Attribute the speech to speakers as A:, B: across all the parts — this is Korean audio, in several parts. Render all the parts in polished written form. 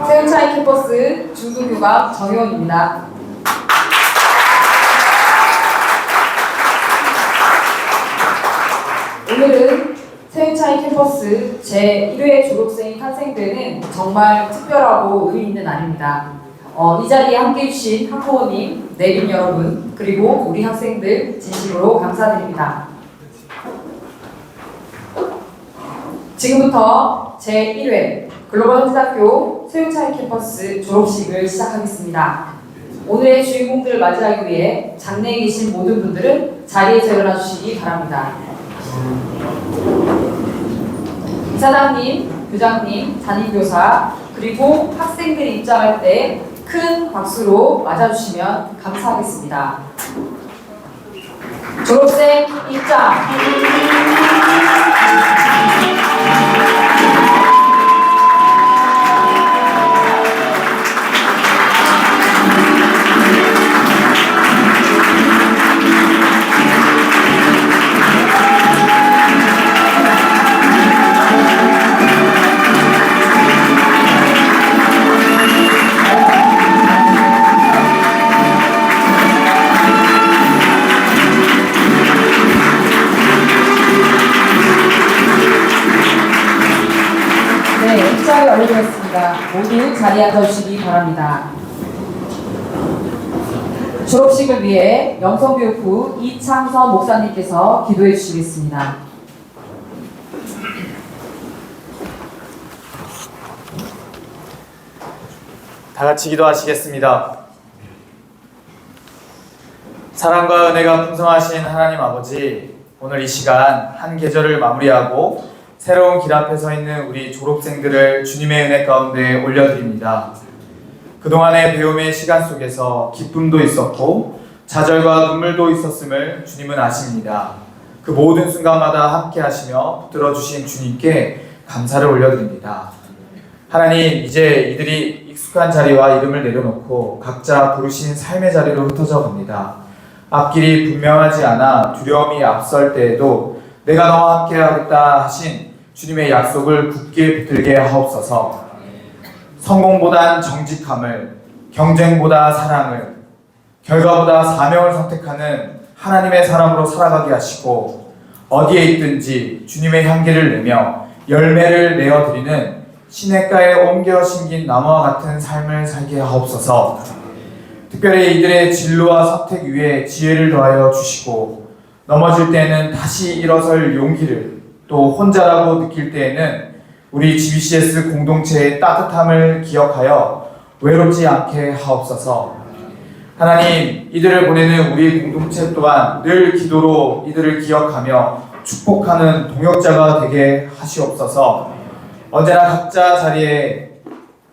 A: 세운차이 캠퍼스 중등교감 정효원입니다. 오늘은 세운차이 캠퍼스 제1회 졸업생이 탄생되는 정말 특별하고 의미 있는 날입니다. 이 자리에 함께해 주신 학부모님, 내빈 여러분, 그리고 우리 학생들 진심으로 감사드립니다. 지금부터 제1회 글로벌 헌지대학교 세운차이 캠퍼스 졸업식을 시작하겠습니다. 오늘의 주인공들을 맞이하기 위해 장내에 계신 모든 분들은 자리에서 일어나 주시기 바랍니다. 이사장님, 교장님, 담임교사, 그리고 학생들이 입장할 때 큰 박수로 맞아주시면 감사하겠습니다. 졸업생 입장! 입장이 완료되었습니다. 모두 자리에 앉아주시기 바랍니다. 졸업식을 위해 영성교육부 이창선 목사님께서 기도해 주시겠습니다.
B: 다 같이 기도하시겠습니다. 사랑과 은혜가 풍성하신 하나님 아버지, 오늘 이 시간 한 계절을 마무리하고 새로운 길 앞에 서 있는 우리 졸업생들을 주님의 은혜 가운데 올려드립니다. 그동안의 배움의 시간 속에서 기쁨도 있었고 좌절과 눈물도 있었음을 주님은 아십니다. 그 모든 순간마다 함께 하시며 붙들어 주신 주님께 감사를 올려드립니다. 하나님, 이제 이들이 익숙한 자리와 이름을 내려놓고 각자 부르신 삶의 자리로 흩어져 갑니다. 앞길이 분명하지 않아 두려움이 앞설 때에도 내가 너와 함께 하겠다 하신 주님의 약속을 굳게 붙들게 하옵소서. 성공보단 정직함을, 경쟁보다 사랑을, 결과보다 사명을 선택하는 하나님의 사람으로 살아가게 하시고 어디에 있든지 주님의 향기를 내며 열매를 내어드리는 시냇가에 옮겨 심긴 나무와 같은 삶을 살게 하옵소서. 특별히 이들의 진로와 선택 위에 지혜를 더하여 주시고 넘어질 때에는 다시 일어설 용기를, 또 혼자라고 느낄 때에는 우리 GBCS 공동체의 따뜻함을 기억하여 외롭지 않게 하옵소서. 하나님, 이들을 보내는 우리 공동체 또한 늘 기도로 이들을 기억하며 축복하는 동역자가 되게 하시옵소서. 언제나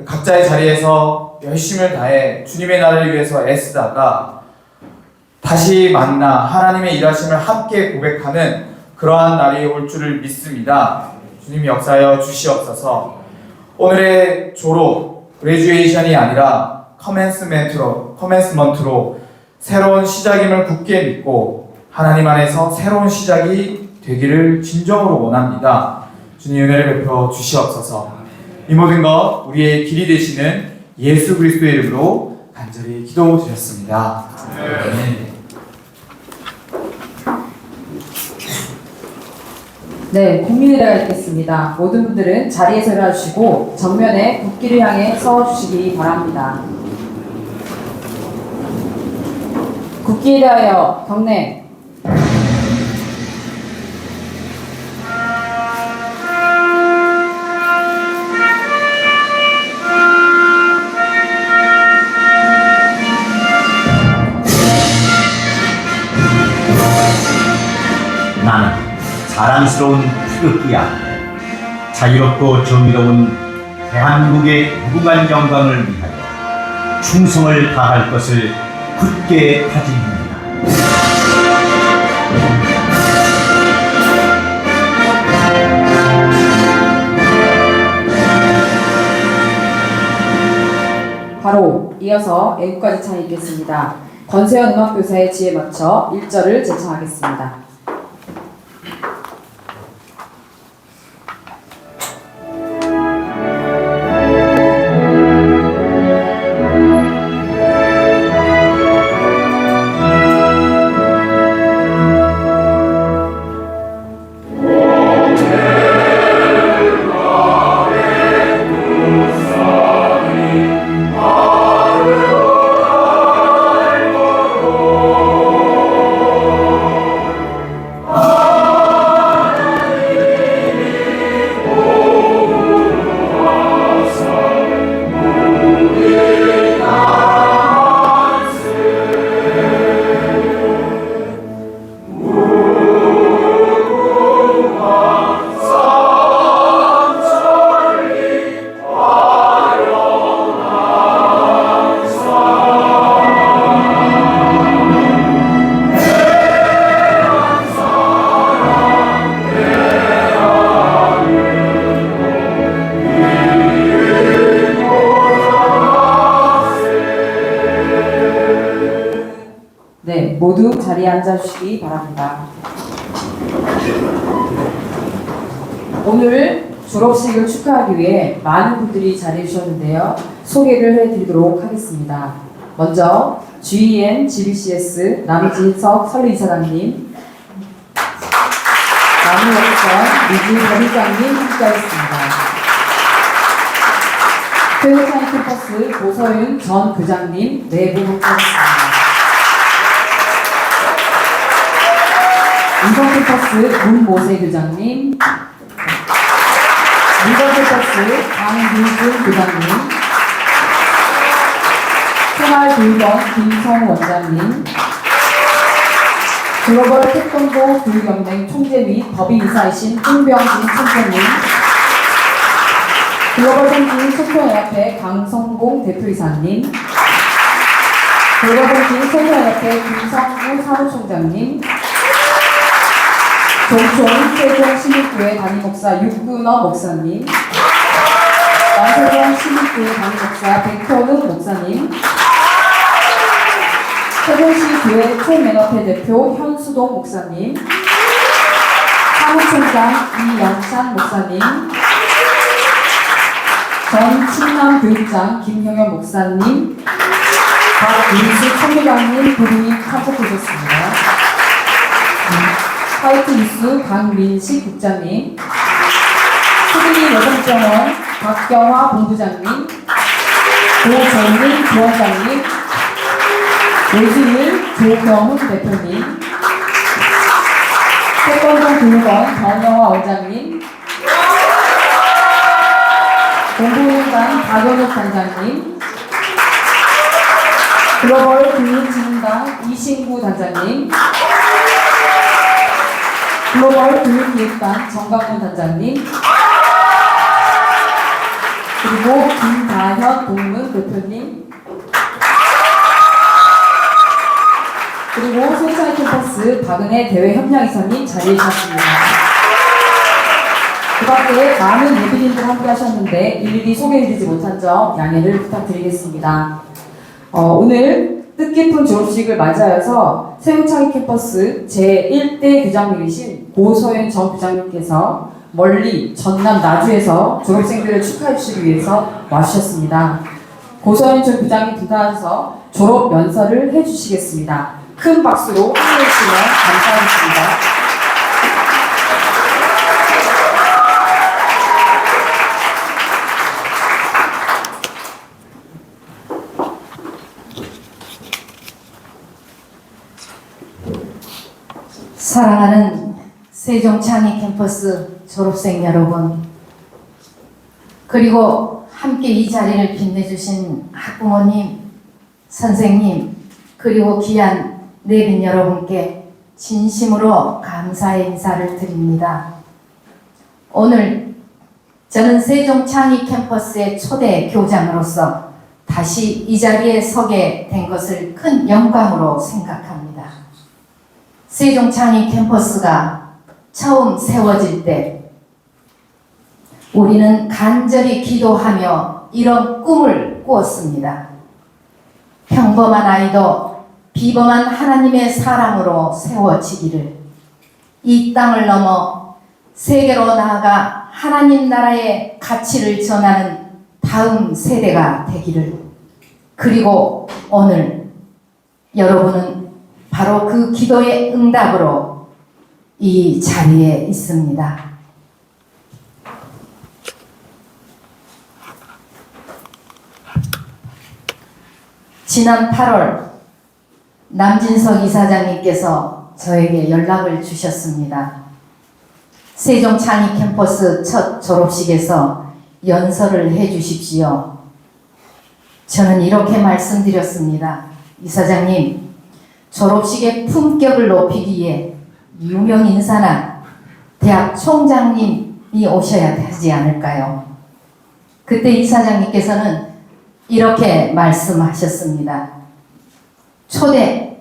B: 각자의 자리에서 열심을 다해 주님의 나라를 위해서 애쓰다가 다시 만나 하나님의 일하심을 함께 고백하는 그러한 날이 올 줄을 믿습니다. 주님 역사하여 주시옵소서. 오늘의 졸업, 그레주에이션이 아니라 커맨스먼트로 새로운 시작임을 굳게 믿고 하나님 안에서 새로운 시작이 되기를 진정으로 원합니다. 주님 은혜를 베풀어 주시옵소서. 이 모든 것 우리의 길이 되시는 예수 그리스도의 이름으로 간절히 기도드렸습니다.
A: 네, 국민의례가 있겠습니다. 모든 분들은 자리에서 일어나주시고 정면에 국기를 향해 서주시기 바랍니다. 국기에 대하여 경례.
C: 나는 자랑스러운 태극기야. 자유롭고 정의로운 대한민국의 무궁한 영광을 위하여 충성을 다할 것을 굳게 다짐합니다.
A: 바로 이어서 애국가지 창이 있겠습니다. 권세현 음악교사의 지에 맞춰 1절을 제청하겠습니다. 모두 자리에 앉아주시기 바랍니다. 오늘 졸업식을 축하하기 위해 많은 분들이 자리해 주셨는데요. 소개를 해드리도록 하겠습니다. 먼저 GEN GBCS 남진석 설리이사장님, 남우혁전 미주 법의장님 함께하겠습니다. 최우찬 캠퍼스 고서윤 전 부장님 네 분 함께하겠습니다. 인성 캠퍼스 문모세 교장님, 인성 캠퍼스 강민준 교장님, 생활교육원 김성우 원장님, 글로벌 태권도 교육연맹 총재 및 법인이사이신 홍병진 총재님, 글로벌 성진 소통연합회 강성봉 대표이사님, 글로벌 성진 소통연합회 김성구 사무총장님, 종촌 세종 시립교회 담임목사 육근호 목사님, 남세종 시립교회 담임목사 백현웅 목사님, 세종시 교회 총연합회 대표 현수동 목사님, 사무총장 이영찬 목사님, 전 충남교육장 김형현 목사님, 박민수 총무장님 두 분이 참석해주셨습니다. 화이트 뉴스 강민식 국장님, 수빈이 여성정원 박경화 본부장님, 고정민 부원장님, 노지일 조경훈 대표님, 태권도 교육원 변영화 원장님, 공부위원장 박연욱 단장님, 글로벌 교육진흥당 이신구 단장님, 글로벌 교육기획단 정강문 단장님, 그리고 김다현 동문 대표님, 그리고 소유차이 캠퍼스 박은혜 대외협력이사님 자리해 주셨습니다. 그 밖에 많은 예비인들 함께 하셨는데 일일이 소개해드리지 못한 점 양해를 부탁드리겠습니다. 오늘 뜻깊은 졸업식을 맞이하여서 세운창희 캠퍼스 제1대 교장님이신 고서윤 전 부장님께서 멀리 전남 나주에서 졸업생들을 축하해 주시기 위해서 와주셨습니다. 고서윤 전 부장님 등단하셔서 졸업 연설을 해주시겠습니다. 큰 박수로 환영해 주시면 감사하겠습니다.
D: 사랑하는 세종창희 캠퍼스 졸업생 여러분, 그리고 함께 이 자리를 빛내주신 학부모님, 선생님, 그리고 귀한 내빈 여러분께 진심으로 감사의 인사를 드립니다. 오늘 저는 세종창희 캠퍼스의 초대 교장으로서 다시 이 자리에 서게 된 것을 큰 영광으로 생각합니다. 세종창희 캠퍼스가 처음 세워질 때 우리는 간절히 기도하며 이런 꿈을 꾸었습니다. 평범한 아이도 비범한 하나님의 사람으로 세워지기를, 이 땅을 넘어 세계로 나아가 하나님 나라의 가치를 전하는 다음 세대가 되기를, 그리고 오늘 여러분은 바로 그 기도의 응답으로 이 자리에 있습니다. 지난 8월 남진석 이사장님께서 저에게 연락을 주셨습니다. 세종창희 캠퍼스 첫 졸업식에서 연설을 해 주십시오. 저는 이렇게 말씀드렸습니다. 이사장님, 졸업식의 품격을 높이기 위해 유명 인사나 대학 총장님이 오셔야 되지 않을까요? 그때 이사장님께서는 이렇게 말씀하셨습니다. 초대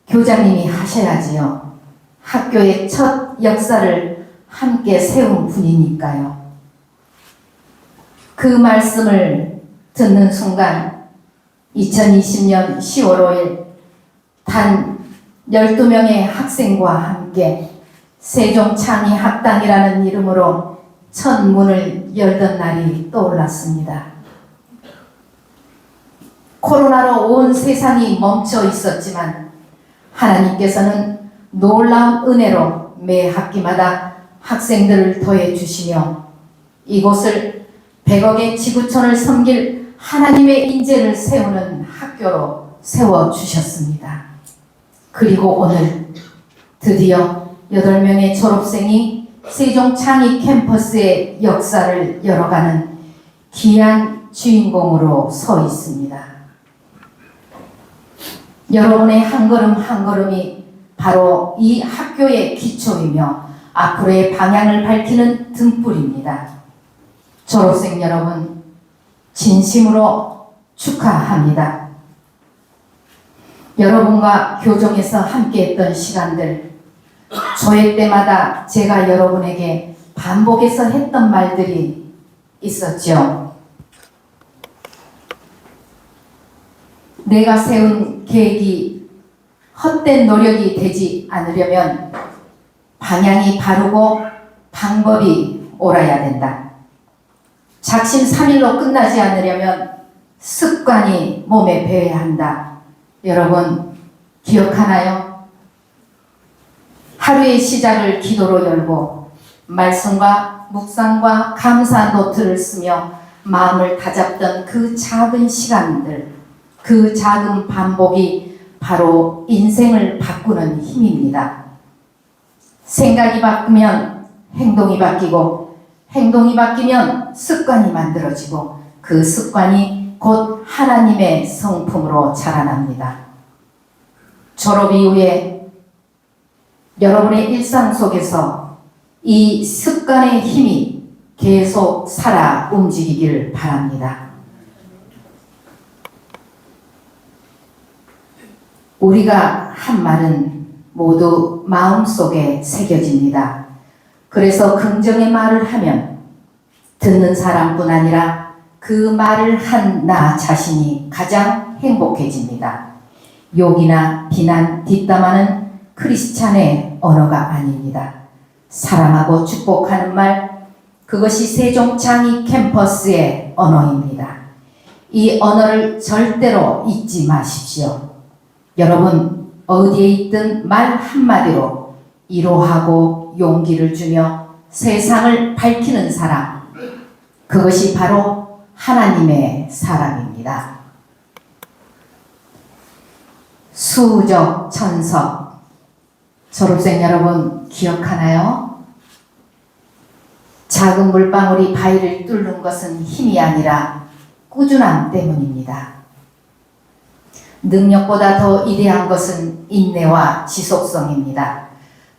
D: 교장님이 하셔야지요. 학교의 첫 역사를 함께 세운 분이니까요. 그 말씀을 듣는 순간 2020년 10월 5일 단 12명의 학생과 함께 세종창의학당이라는 이름으로 첫 문을 열던 날이 떠올랐습니다. 코로나로 온 세상이 멈춰 있었지만 하나님께서는 놀라운 은혜로 매 학기마다 학생들을 더해 주시며 이곳을 100억의 지구촌을 섬길 하나님의 인재를 세우는 학교로 세워주셨습니다. 그리고 오늘 드디어 8명의 졸업생이 세종창의 캠퍼스의 역사를 열어가는 귀한 주인공으로 서 있습니다. 여러분의 한 걸음 한 걸음이 바로 이 학교의 기초이며 앞으로의 방향을 밝히는 등불입니다. 졸업생 여러분, 진심으로 축하합니다. 여러분과 교정에서 함께했던 시간들, 조회 때마다 제가 여러분에게 반복해서 했던 말들이 있었죠. 내가 세운 계획이 헛된 노력이 되지 않으려면 방향이 바르고 방법이 옳아야 된다. 작심삼일로 끝나지 않으려면 습관이 몸에 배어야 한다. 여러분 기억하나요? 하루의 시작을 기도로 열고 말씀과 묵상과 감사 노트를 쓰며 마음을 다잡던 그 작은 시간들, 그 작은 반복이 바로 인생을 바꾸는 힘입니다. 생각이 바뀌면 행동이 바뀌고 행동이 바뀌면 습관이 만들어지고 그 습관이 곧 하나님의 성품으로 자라납니다. 졸업 이후에 여러분의 일상 속에서 이 습관의 힘이 계속 살아 움직이길 바랍니다. 우리가 한 말은 모두 마음속에 새겨집니다. 그래서 긍정의 말을 하면 듣는 사람뿐 아니라 그 말을 한 나 자신이 가장 행복해집니다. 욕이나 비난, 뒷담화는 크리스찬의 언어가 아닙니다. 사랑하고 축복하는 말, 그것이 세종창의 캠퍼스의 언어입니다. 이 언어를 절대로 잊지 마십시오. 여러분 어디에 있든 말 한마디로 위로하고 용기를 주며 세상을 밝히는 사람, 그것이 바로 하나님의 사람입니다. 수적 천석, 졸업생 여러분 기억하나요? 작은 물방울이 바위를 뚫는 것은 힘이 아니라 꾸준함 때문입니다. 능력보다 더 위대한 것은 인내와 지속성입니다.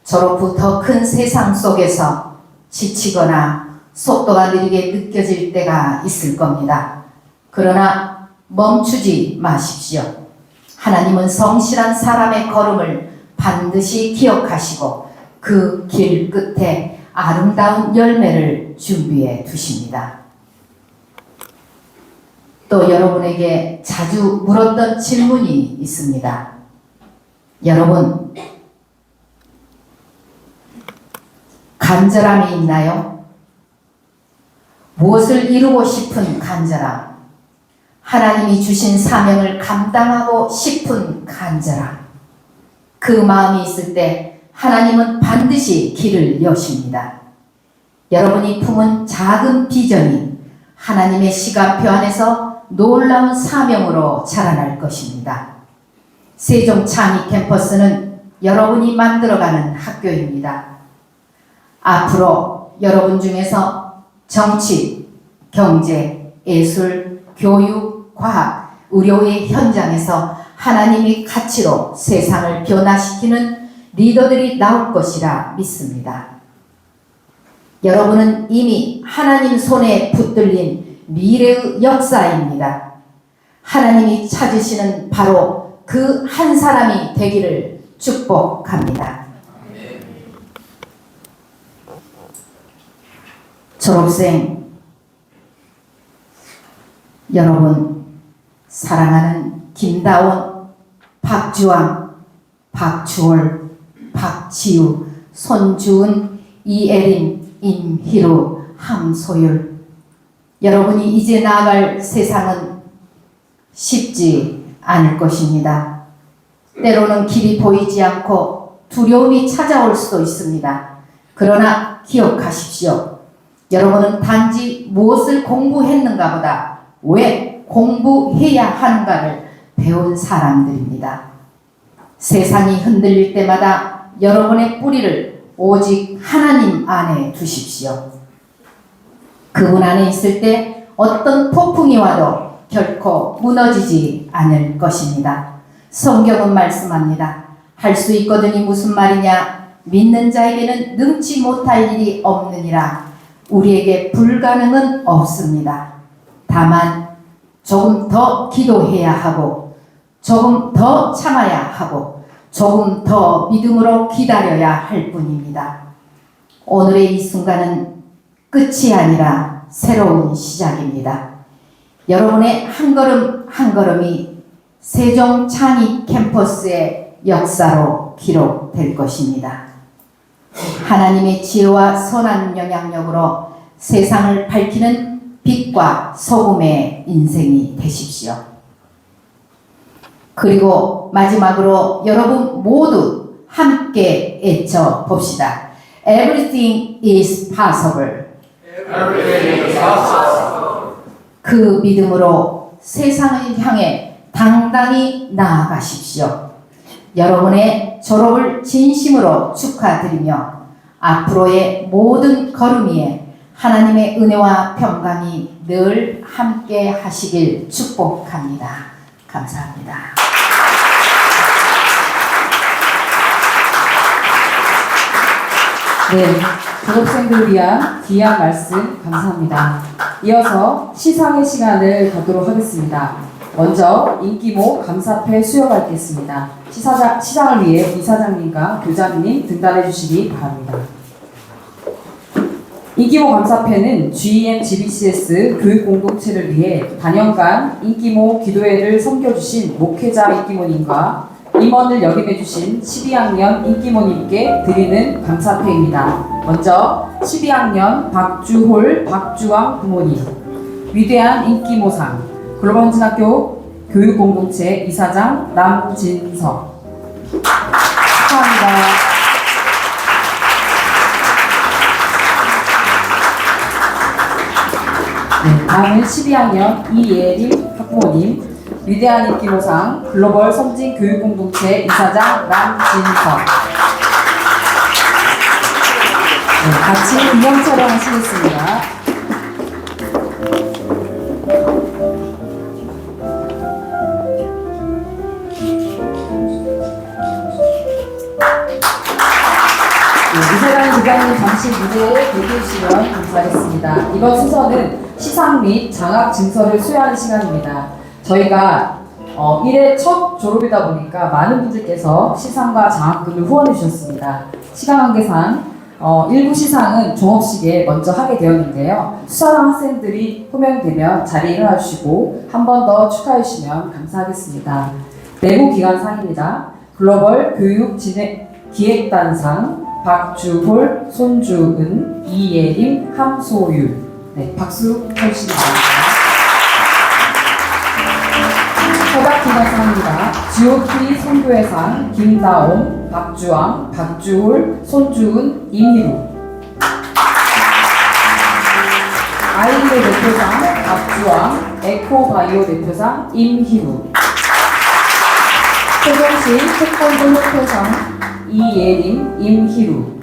D: 졸업 후 더 큰 세상 속에서 지치거나 속도가 느리게 느껴질 때가 있을 겁니다. 그러나 멈추지 마십시오. 하나님은 성실한 사람의 걸음을 반드시 기억하시고 그 길 끝에 아름다운 열매를 준비해 두십니다. 또 여러분에게 자주 물었던 질문이 있습니다. 여러분, 간절함이 있나요? 무엇을 이루고 싶은 간절함, 하나님이 주신 사명을 감당하고 싶은 간절함, 그 마음이 있을 때 하나님은 반드시 길을 여십니다. 여러분이 품은 작은 비전이 하나님의 시간표 안에서 놀라운 사명으로 자라날 것입니다. 세종창의 캠퍼스는 여러분이 만들어가는 학교입니다. 앞으로 여러분 중에서 정치, 경제, 예술, 교육, 과학, 의료의 현장에서 하나님의 가치로 세상을 변화시키는 리더들이 나올 것이라 믿습니다. 여러분은 이미 하나님 손에 붙들린 미래의 역사입니다. 하나님이 찾으시는 바로 그 한 사람이 되기를 축복합니다. 졸업생 여러분, 사랑하는 김다원, 박주왕, 박주월, 박지우, 손주은, 이혜림, 임희루, 함소율. 여러분이 이제 나아갈 세상은 쉽지 않을 것입니다. 때로는 길이 보이지 않고 두려움이 찾아올 수도 있습니다. 그러나 기억하십시오. 여러분은 단지 무엇을 공부했는가 보다 왜 공부해야 하는가를 배운 사람들입니다. 세상이 흔들릴 때마다 여러분의 뿌리를 오직 하나님 안에 두십시오. 그분 안에 있을 때 어떤 폭풍이 와도 결코 무너지지 않을 것입니다. 성경은 말씀합니다. 할 수 있거든이 무슨 말이냐? 믿는 자에게는 능치 못할 일이 없느니라. 우리에게 불가능은 없습니다. 다만 조금 더 기도해야 하고 조금 더 참아야 하고 조금 더 믿음으로 기다려야 할 뿐입니다. 오늘의 이 순간은 끝이 아니라 새로운 시작입니다. 여러분의 한 걸음 한 걸음이 세종 창의 캠퍼스의 역사로 기록될 것입니다. 하나님의 지혜와 선한 영향력으로 세상을 밝히는 빛과 소금의 인생이 되십시오. 그리고 마지막으로 여러분 모두 함께 외쳐 봅시다. Everything is possible. 그 믿음으로 세상을 향해 당당히 나아가십시오. 여러분의 졸업을 진심으로 축하드리며 앞으로의 모든 걸음 위에 하나님의 은혜와 평강이 늘 함께 하시길 축복합니다. 감사합니다.
A: 네, 졸업생들을 위한 귀한 말씀 감사합니다. 이어서 시상의 시간을 갖도록 하겠습니다. 먼저 인기모 감사패 수여가 있겠습니다. 시상을 위해 이사장님과 교장님 등단해 주시기 바랍니다. 인기모 감사패는 GEM GBCS 교육공동체를 위해 단연간 인기모 기도회를 섬겨주신 목회자 인기모님과 임원을 역임해주신 12학년 인기모님께 드리는 감사패입니다. 먼저 12학년 박주홀, 박주왕 부모님, 위대한 인기모상, 글로벌진학교 교육공동체 이사장 남진석. 축하합니다. 네, 다음은 12학년 이예림 학부모님, 위대한 인기모상 글로벌 선진 교육공동체 이사장 남진석. 네, 같이 인형 촬영하시겠습니다. 이세랑 기자님 잠시 무대에 대기해주시면 감사하겠습니다. 이번 순서는 시상 및 장학 증서를 수여하는 시간입니다. 저희가 1회 첫 졸업이다 보니까 많은 분들께서 시상과 장학금을 후원해 주셨습니다. 시간 관계상 일부 시상은 종업식에 먼저 하게 되었는데요. 수상한 학생들이 호명되면 자리에 일어나 주시고 한 번 더 축하해 주시면 감사하겠습니다. 내부 기관상입니다. 글로벌 교육 진행 기획단상 박주홀, 손주은, 이예림, 함소율. 네, 박수 쳐주시기 바랍니다. 허각기관상입니다. GOP 선교회상 김다옴, 박주왕, 박주홀, 손주은, 임희루. 아이리오 대표상 박주왕, 에코바이오 대표상 임희루. 세종시 태권도 협회상 이예림, 임희루.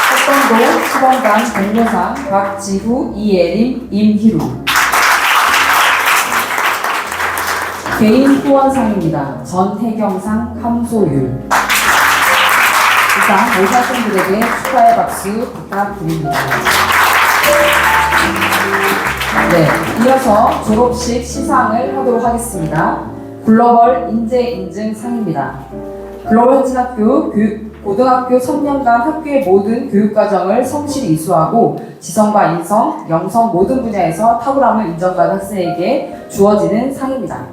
A: 태권도 수범단 공모상 박지후, 이예림, 임희루. 개인 후원상입니다. 전혜경상, 함소율. 이상 모든 학생들에게 축하의 박수 부탁드립니다. 네, 이어서 졸업식 시상을 하도록 하겠습니다. 글로벌 인재인증상입니다. 글로벌 진학교 고등학교 3년간 학교의 모든 교육과정을 성실히 이수하고 지성과 인성, 영성 모든 분야에서 탁월함을 인정받은 학생에게 주어지는 상입니다.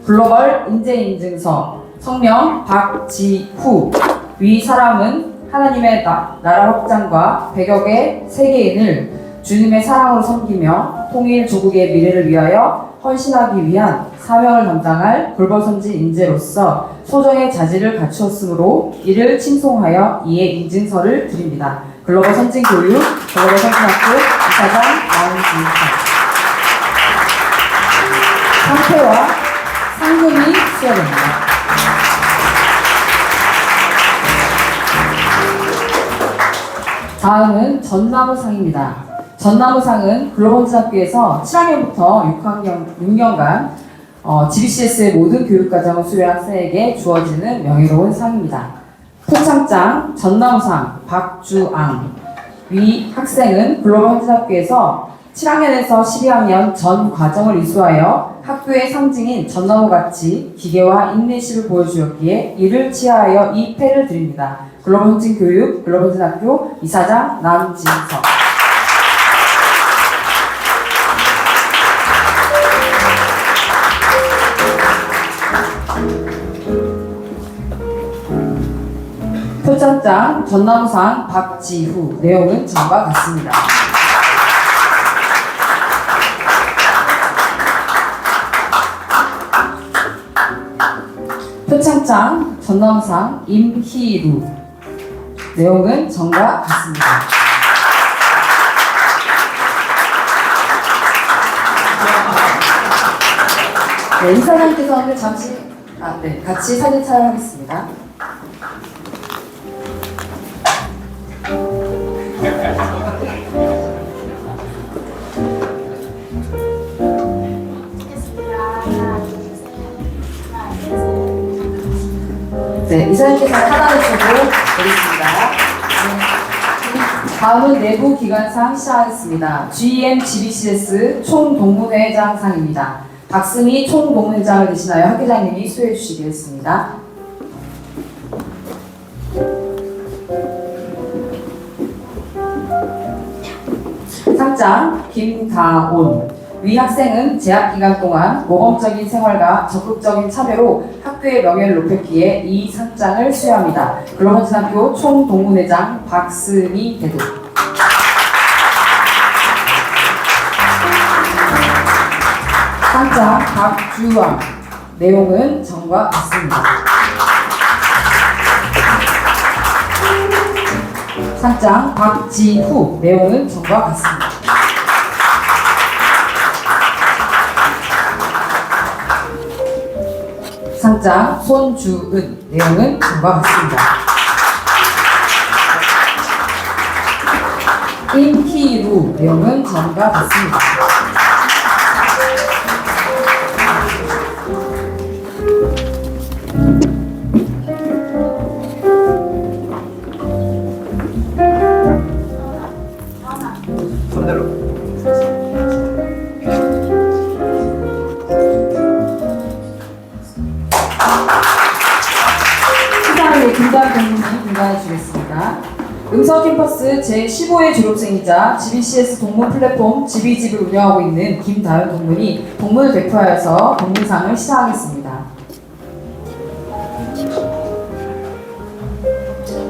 A: 글로벌 인재인증서 성명 박지후. 위 사람은 하나님의 나라 확장과 100여 개 세계인을 주님의 사랑으로 섬기며 통일 조국의 미래를 위하여 헌신하기 위한 사명을 감당할 골벌선지 인재로서 소정의 자질을 갖추었으므로 이를 칭송하여 이에 인증서를 드립니다. 글로벌 선진교육, 글로벌 선진학교 이사장 나은지입니다. 상패와 상금이 수여됩니다. 다음은 전나무상입니다. 전나무상은 글로벌 선진학교에서 7학년부터 6년간 GBCS의 모든 교육과정을 수료한 학생에게 주어지는 명예로운 상입니다. 표창장 전나무상 박주앙. 위 학생은 글로벌 선진학교에서 7학년에서 12학년 전 과정을 이수하여 학교의 상징인 전나무같이 기계와 인내심을 보여주었기에 이를 치하여 이 패를 드립니다. 글로벌 선진교육, 글로벌 선진학교 이사장 남진석. 표창장 전나무상 박지후. 내용은 전과 같습니다. 표창장 전나무상 임희루. 내용은 전과 같습니다. 네, 이사장께서는 잠시 같이 사진 촬영하겠습니다. 네, 이사장께서 하나를 주고 드리겠습니다. 다음은 내부 기관상 시작하겠습니다. GM GBCS 총동문회장상입니다. 박승희 총동문회장을 대신하여 학회장님이 수여해 주시겠습니다. 상장 김다온. 위 학생은 재학 기간 동안 모범적인 생활과 적극적인 참여로 학교의 명예를 높였기에 이 상장을 수여합니다. 글로벌 선진학교 총동문회장 박승희 대도. 상장 박주왕. 내용은 전과 같습니다. 상장 박지후. 내용은 전과 같습니다. 상장 손주은. 내용은 전과 같습니다. 임희루. 내용은 전과 같습니다. 김다은 교수님 분간해 주겠습니다. 응서캠퍼스 제15회 졸업생이자 GBCS 동문 플랫폼 GB집을 운영하고 있는 김다은 동문이 동문을 대표하여서 동문상을 시작하겠습니다.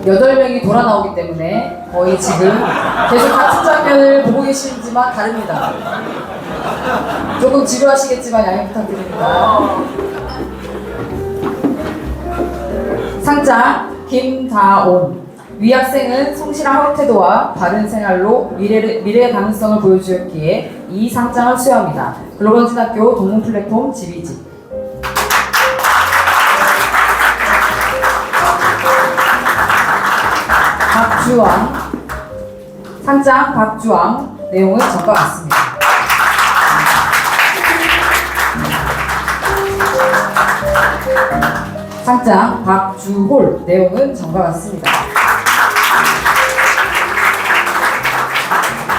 A: 8명이 돌아 나오기 때문에 거의 지금 계속 같은 장면을 보고 계시지만 다릅니다. 조금 지루하시겠지만 양해 부탁드립니다. 상장 김다온. 위 학생은 성실한 학업 태도와 바른 생활로 미래의 가능성을 보여주었기에 이 상장을 수여합니다. 글로벌 선진학교 동문 플랫폼 GBG. 박주왕. 상장 박주왕. 내용은 전과 같습니다. 상장 박주홀. 내용은 전과 같습니다.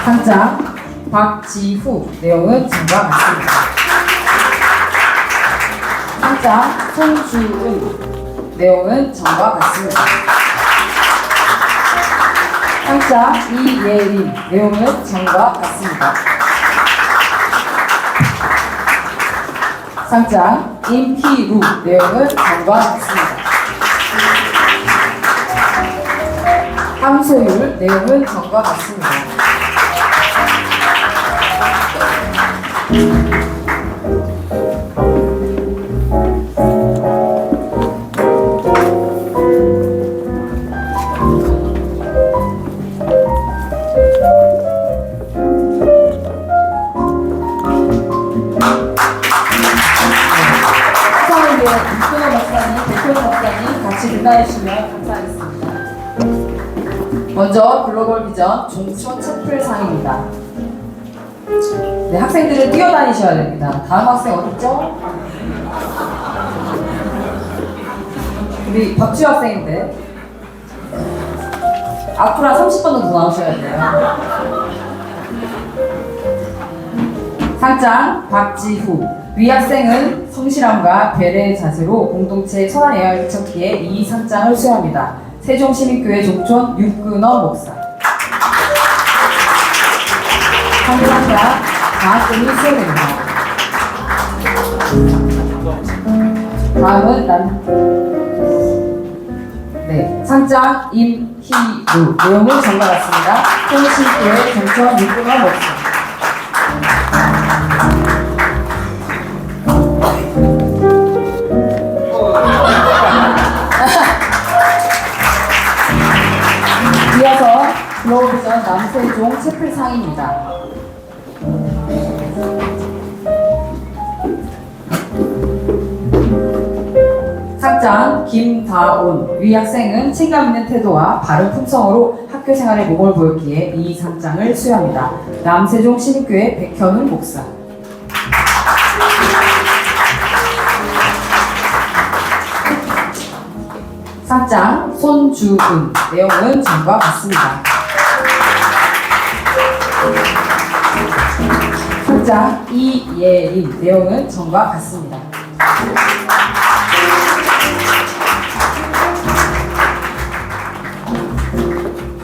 A: 상장 박지후. 내용은 전과 같습니다. 상장 손주은. 내용은 전과 같습니다. 상장 이예린. 내용은 전과 같습니다. 상장 임희루. 내용은 전과 전과 같습니다. 함소율 내용은 전과 같습니다. 수상에게 이근호 박사님, 백효 박사님 같이 인사해주시면 감사하겠습니다. 먼저 글로벌 비전 종초 채플상입니다. 네, 학생들은 뛰어다니셔야 됩니다. 다음 학생 어딨죠? 우리 박지호 학생인데 앞으로 한 30번 정도 나오셔야 돼요. 상장 박지후. 위 학생은 성실함과 배려의 자세로 공동체에 선한 영향을 미쳤기에 이 상장을 수여합니다. 세종시민교회 종촌 육근호 목사. 상장자 장학금이 수여됩니다. 다음은 상장 임희루. 내용은 전과 같습니다. 세종시민교회 종촌 육근호 목사. 이어서 글로벌 비전 남세종 채플상입니다. 상장 김다온. 위 학생은 책임감 있는 태도와 바른 품성으로 학교 생활에 모범을 보였기에 이 상장을 수여합니다. 남세종 시민교회 백현훈 목사. 상장 손주은. 내용은 전과 같습니다. 상장 이예림. 내용은 전과 같습니다.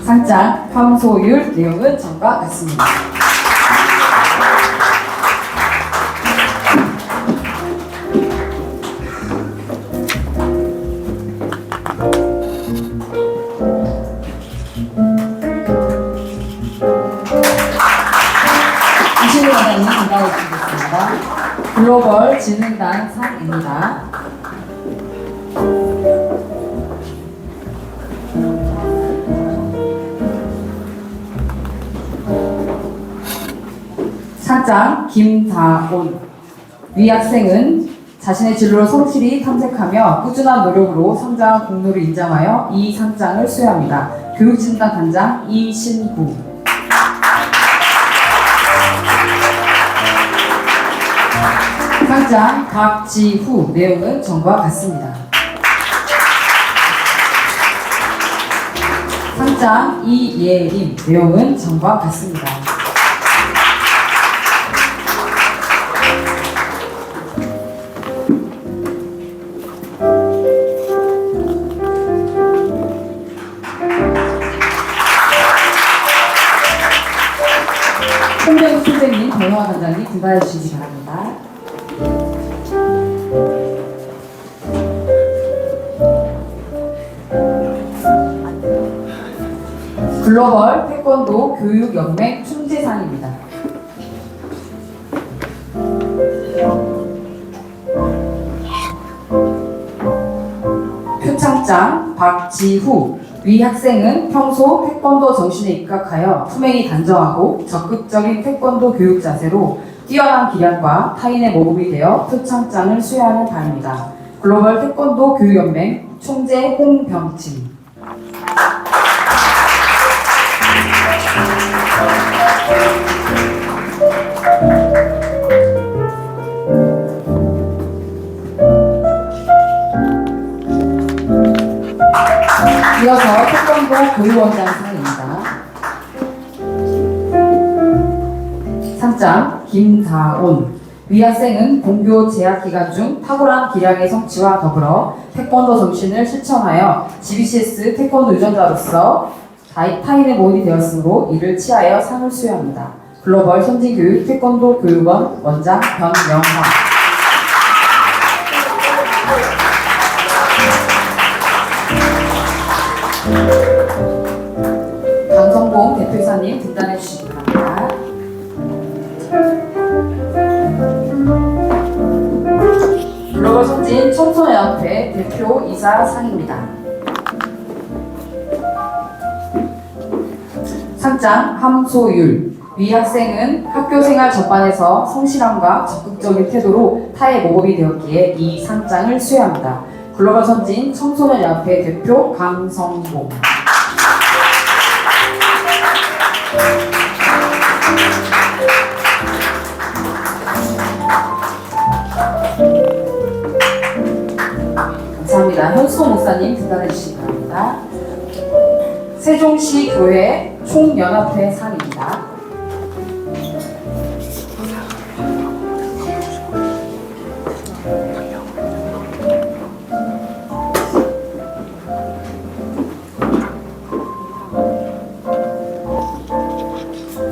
A: 상장 함소율. 내용은 전과 같습니다. 이신우 원장님 인사해주시겠습니다. 글로벌 진흥단 상입니다. 상장 김다온. 위 학생은 자신의 진로를 성실히 탐색하며 꾸준한 노력으로 상장 공로를 인정하여 이 상장을 수여합니다. 교육진단 단장 이신구. 상장 박지후. 내용은 전과 같습니다. 상장 이예림. 내용은 전과 같습니다. 홍병 선생님, 변호화 단장님 분발해 주시기 바랍니다. 글로벌 태권도 교육연맹 충재상입니다. 표창장 박지후. 위 학생은 평소 태권도 정신에 입각하여 품행이 단정하고 적극적인 태권도 교육 자세로 뛰어난 기량과 타인의 모범이 되어 표창장을 수여하는 바입니다. 글로벌 태권도 교육연맹 총재 홍병진. 이어서 태권도 교육원장상입니다. 상장 김다온. 위 학생은 공교 재학 기간 중 탁월한 기량의 성취와 더불어 태권도 정신을 실천하여 GBCS 태권도 유전자로서 타인의 모범이 되었으므로 이를 치하여 상을 수여합니다. 글로벌 선진교육 태권도 교육원 원장 변명화. 강성봉 대표이사님 등단해 주시기 바랍니다. 글로벌 선진 청소년연합회 대표이사 상입니다. 상장 함소율. 위 학생은 학교 생활 전반에서 성실함과 적극적인 태도로 타의 모범이 되었기에 이 상장을 수여합니다. 글로벌 선진 청소년연합회 대표 강성봉. 감사합니다. 현수호 목사님 등단해 주시기 바랍니다. 세종시 교회 총연합회 상입니다.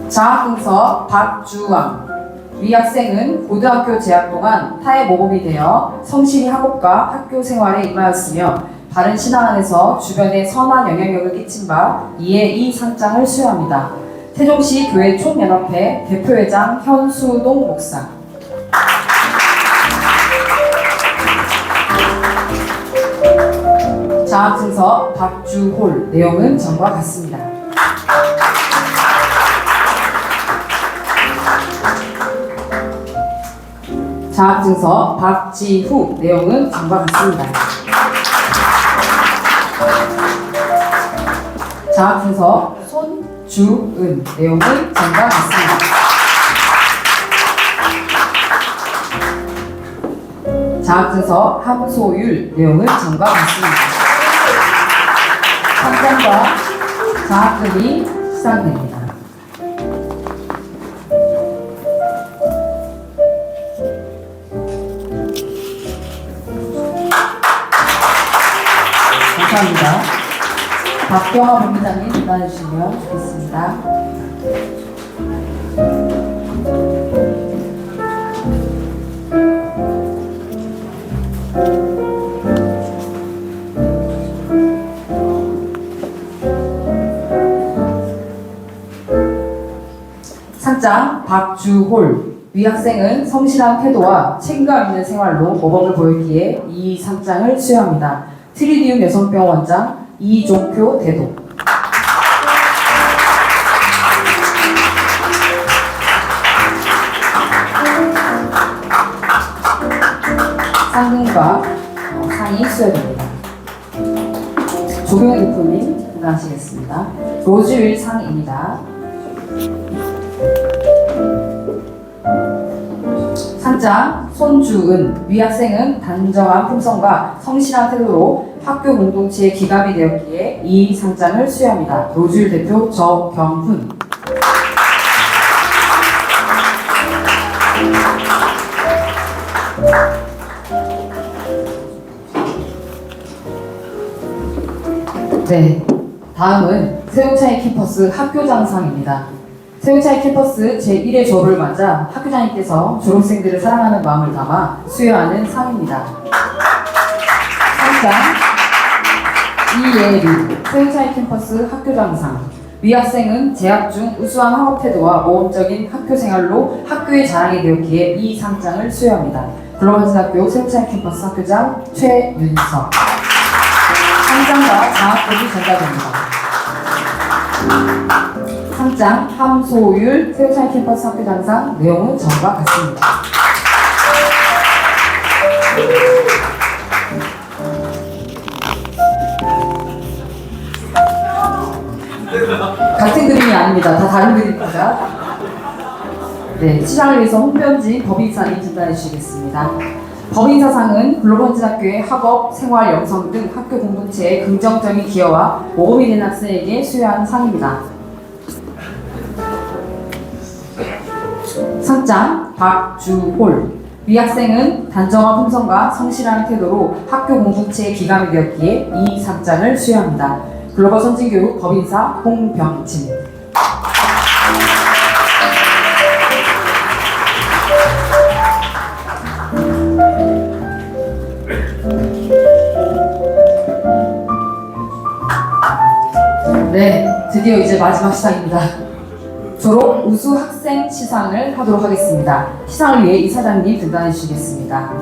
A: 장학금서 박주왕. 위 학생은 고등학교 재학 동안 타의 모범이 되어 성실히 학업과 학교 생활에 임하였으며 바른 신앙 안에서 주변에 선한 영향력을 끼친 바 이에 이 상장을 수여합니다. 세종시 교회 총연합회 대표회장 현수동 목사. 장학증서 박주홀. 내용은 전과 같습니다. 장학증서 박지후. 내용은 전과 같습니다. 장학증서 손주은. 내용은 전과 같습니다. 장학증서 함소율. 내용은 전과 같습니다. 상장과 장학금이 시상됩니다. 감사합니다. 박경화 본부장님 등단해주시면 좋겠습니다. 상장 박주홀. 위 학생은 성실한 태도와 책임감 있는 생활로 모범을 보였기에 이 상장을 수여합니다. 트리디움 여성병원 원장 이종표 대도. 상금과 상이 수여됩니다. 조경희 대표님 등단하시겠습니다. 로즈윌 상입니다. 상장 손주은. 위 학생은 단정한 품성과 성실한 태도로 학교 공동체의 기감이 되었기에 이 상장을 수여합니다. 로즈윌 대표 저경훈. 네, 다음은 세종차이 캠퍼스 학교장상입니다. 세종차이 캠퍼스 제1회 졸업을 맞아 학교장님께서 졸업생들을 사랑하는 마음을 담아 수여하는 상입니다. 상장 이예리. 세종차이 캠퍼스 학교장상. 위 학생은 재학 중 우수한 학업 태도와 모범적인 학교 생활로 학교의 자랑이 되었기에 이 상장을 수여합니다. 글로벌대학교 세종차이 캠퍼스 학교장 최윤석. 상장과 장학금이 전달됩니다. 상장 함소율. 세종차이 캠퍼스 학교장상. 내용은 전과 같습니다. 같은 그림이 아닙니다. 다 다른 그림입니다. 네, 시상을 위해서 홍변진 법인사님 전달해 주시겠습니다. 법인사상은 글로벌진학교의 학업, 생활, 영성 등 학교 공동체의 긍정적인 기여와 모범이 된 학생에게 수여하는 상입니다. 상장 박주홀. 위 학생은 단정한 품성과 성실한 태도로 학교 공동체의 기감이 되었기에 이 상장을 수여합니다. 글로벌 선진교육 법인사 홍병진. 드디어 이제 마지막 시상입니다. 졸업 우수 학생 시상을 하도록 하겠습니다. 시상을 위해 이사장님 등단해 주시겠습니다.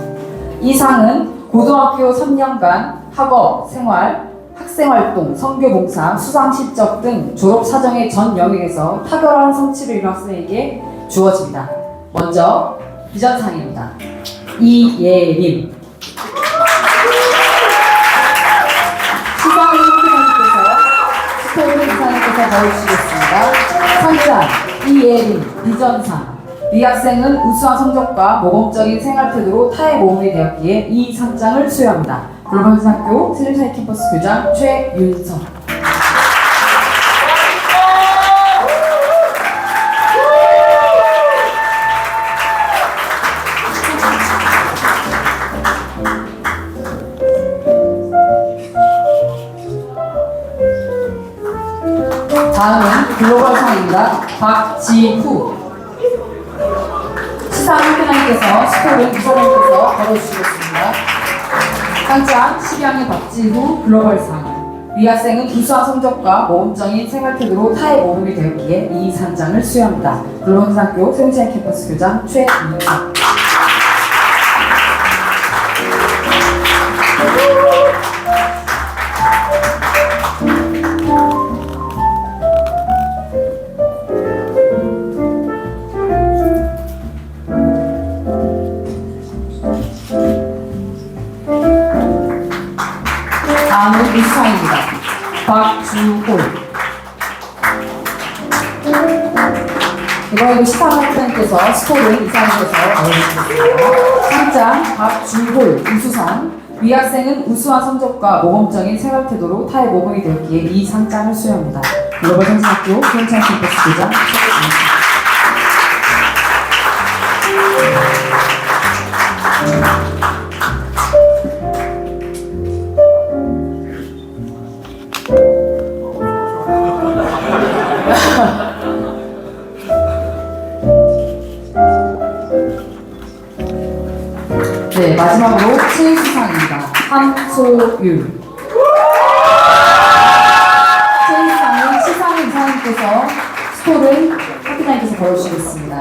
A: 이 상은 고등학교 3년간 학업, 생활, 학생활동, 선교봉사, 수상실적 등 졸업 사정의 전 영역에서 탁월한 성취를 이룬 학생에게 주어집니다. 먼저 비전상입니다. 이예림. 시상을 선택하님께서 스토리 이사님께서 거해주시겠습니다. 상장 이예림 비전상. 이 학생은 우수한 성적과 모범적인 생활 태도로 타의 모범이 되었기에 이 상장을 수여합니다. 글로벌학교 세림사이 캠퍼스 교장 최윤석. 다음은 글로벌상입니다. 박지후. 시상 학교장님께서 스토리 이사장님께서 걸어주시겠습니다. 상장 12학년 박지후 글로벌상. 이 학생은 우수한 성적과 모범적인 생활 태도로 타의 모범이 되었기에 이 상장을 수여합니다. 글로벌학교 세종시장 캠퍼스 교장 최윤석. 다음은 이수상입니다. 박주홀. 이번에도 시상학생께서 스토리 이사님께서 넣어주시겠습니다. 상장 박주홀 우수상. 위 학생은 우수한 성적과 모범적인 생활 태도로 타의 모범이 되었기에 이 상장을 수여합니다. 글로벌 성진학교 세종시장 캠퍼스 교장 최윤석. 네, 마지막으로 최수상입니다. 함소율. 최수상은 시상 이사님께서 스토른 학교장님께서 걸어주시겠습니다.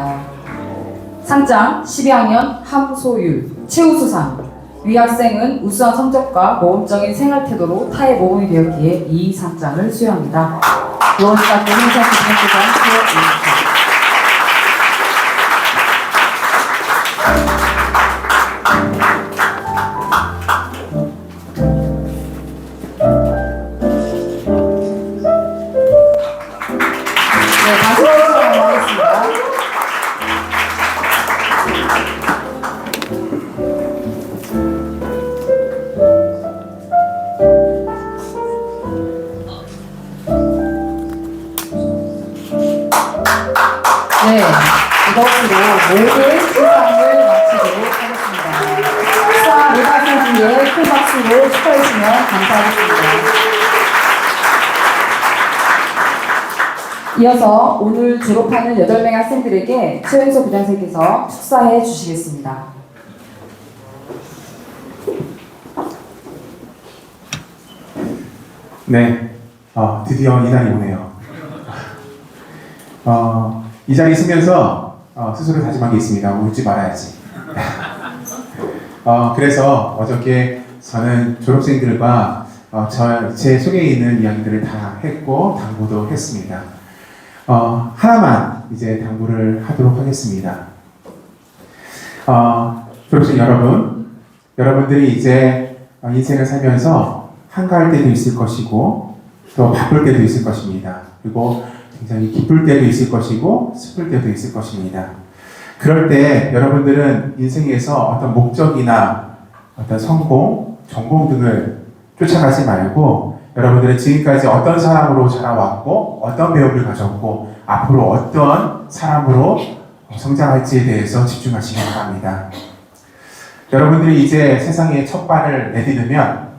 A: 상장 12학년 함소율. 최우수상. 위 학생은 우수한 성적과 모범적인 생활 태도로 타의 모범이 되었기에 이 상장을 수여합니다. 노원시학교 행사학교 교장 최윤석. 네, 다시 시작하겠습니다. 네, 이것으로 모든 시상을 마치도록 하겠습니다. 수상 리바이벌 뒤에 큰 박수로 축하해주시면 감사하겠습니다. 이어서 오늘 졸업하는 8명의 학생들에게 최윤석 부장님께서 축사해 주시겠습니다.
E: 네, 드디어 이 날이 오네요. 이 자리에 있으면서 스스로 다짐한 게 있습니다. 울지 말아야지. 그래서 어저께 저는 졸업생들과 제 속에 있는 이야기들을 다 했고 당부도 했습니다. 하나만 이제 당부를 하도록 하겠습니다. 졸업생 여러분, 여러분들이 이제 인생을 살면서 한가할 때도 있을 것이고 또 바쁠 때도 있을 것입니다. 그리고 굉장히 기쁠 때도 있을 것이고 슬플 때도 있을 것입니다. 그럴 때 여러분들은 인생에서 어떤 목적이나 어떤 성공, 전공 등을 쫓아가지 말고 여러분들은 지금까지 어떤 사람으로 자라왔고 어떤 배움을 가졌고 앞으로 어떤 사람으로 성장할지에 대해서 집중하시기 바랍니다. 여러분들이 이제 세상에 첫 발을 내딛으면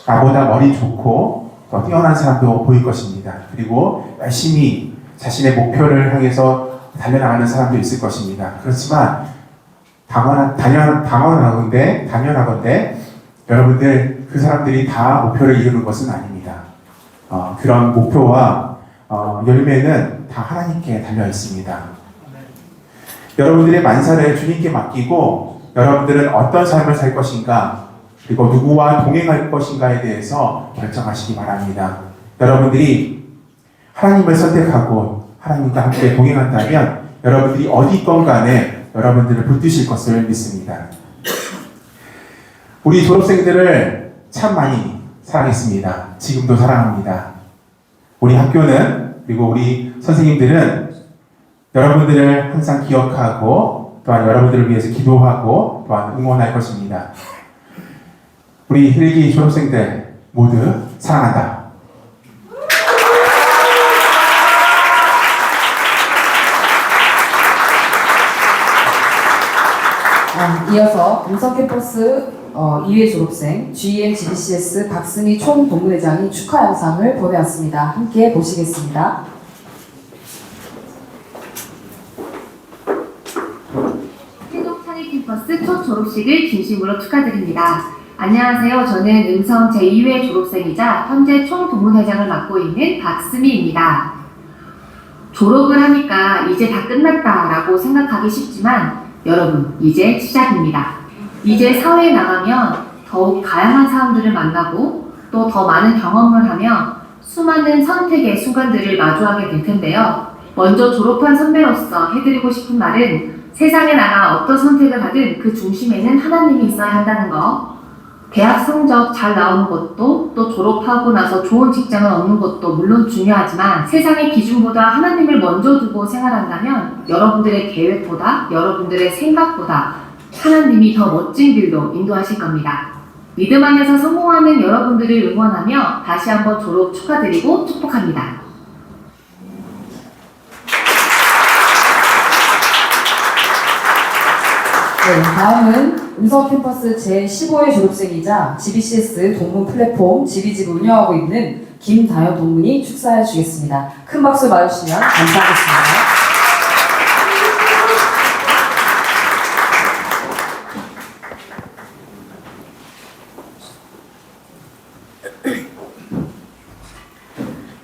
E: 나보다 머리 좋고 더 뛰어난 사람도 보일 것입니다. 그리고 열심히 자신의 목표를 향해서 달려나가는 사람도 있을 것입니다. 그렇지만 당연하건대 여러분들 그 사람들이 다 목표를 이루는 것은 아닙니다. 그런 목표와 열매는 다 하나님께 달려 있습니다. 여러분들의 만사를 주님께 맡기고 여러분들은 어떤 삶을 살 것인가 그리고 누구와 동행할 것인가에 대해서 결정하시기 바랍니다. 여러분들이 하나님을 선택하고 하나님과 함께 동행한다면 여러분들이 어디 있건 간에 여러분들을 붙드실 것을 믿습니다. 우리 졸업생들을 참 많이 사랑했습니다. 지금도 사랑합니다. 우리 학교는 그리고 우리 선생님들은 여러분들을 항상 기억하고 또한 여러분들을 위해서 기도하고 또한 응원할 것입니다. 우리 힐기 졸업생들 모두 사랑한다.
A: 이어서 음성캠퍼스 2회 졸업생 GEM GBCS 박승희 총동문회장이 축하 영상을 보내왔습니다. 함께 보시겠습니다.
F: 세종창의캠퍼스 첫 졸업식을 진심으로 축하드립니다. 안녕하세요. 저는 음성 제2회 졸업생이자 현재 총동문회장을 맡고 있는 박스미입니다. 졸업을 하니까 이제 다 끝났다라고 생각하기 쉽지만 여러분, 이제 시작입니다. 이제 사회에 나가면 더욱 다양한 사람들을 만나고 또 더 많은 경험을 하며 수많은 선택의 순간들을 마주하게 될 텐데요. 먼저 졸업한 선배로서 해드리고 싶은 말은 세상에 나가 어떤 선택을 하든 그 중심에는 하나님이 있어야 한다는 거. 대학 성적 잘 나오는 것도 또 졸업하고 나서 좋은 직장을 얻는 것도 물론 중요하지만 세상의 기준보다 하나님을 먼저 두고 생활한다면 여러분들의 계획보다 여러분들의 생각보다 하나님이 더 멋진 길로 인도하실 겁니다. 믿음 안에서 성공하는 여러분들을 응원하며 다시 한번 졸업 축하드리고 축복합니다.
A: 네, 다음은 음성캠퍼스 제15회 졸업생이자 GBCS 동문 플랫폼 GB집을 운영하고 있는 김다현 동문이 축사해 주겠습니다. 큰 박수 맞으시면 감사하겠습니다.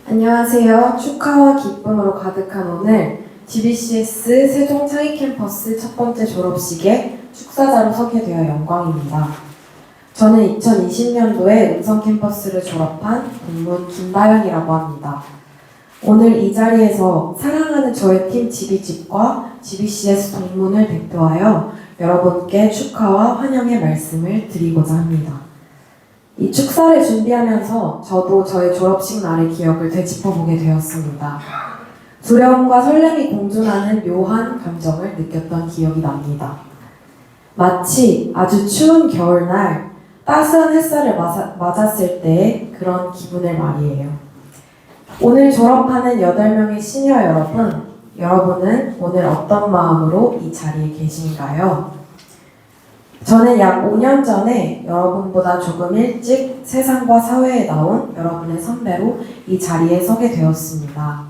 G: 안녕하세요. 축하와 기쁨으로 가득한 오늘 GBCS 세종창의캠퍼스 첫 번째 졸업식에 축사자로 서게 되어 영광입니다. 저는 2020년도에 음성캠퍼스를 졸업한 동문 김다현이라고 합니다. 오늘 이 자리에서 사랑하는 저의 팀 GB집과 GBCS 동문을 대표하여 여러분께 축하와 환영의 말씀을 드리고자 합니다. 이 축사를 준비하면서 저도 저의 졸업식 날의 기억을 되짚어보게 되었습니다. 두려움과 설렘이 공존하는 묘한 감정을 느꼈던 기억이 납니다. 마치 아주 추운 겨울날 따스한 햇살을 맞았을 때의 그런 기분을 말이에요. 오늘 졸업하는 8명의 시니어 여러분, 여러분은 오늘 어떤 마음으로 이 자리에 계신가요? 저는 약 5년 전에 여러분보다 조금 일찍 세상과 사회에 나온 여러분의 선배로 이 자리에 서게 되었습니다.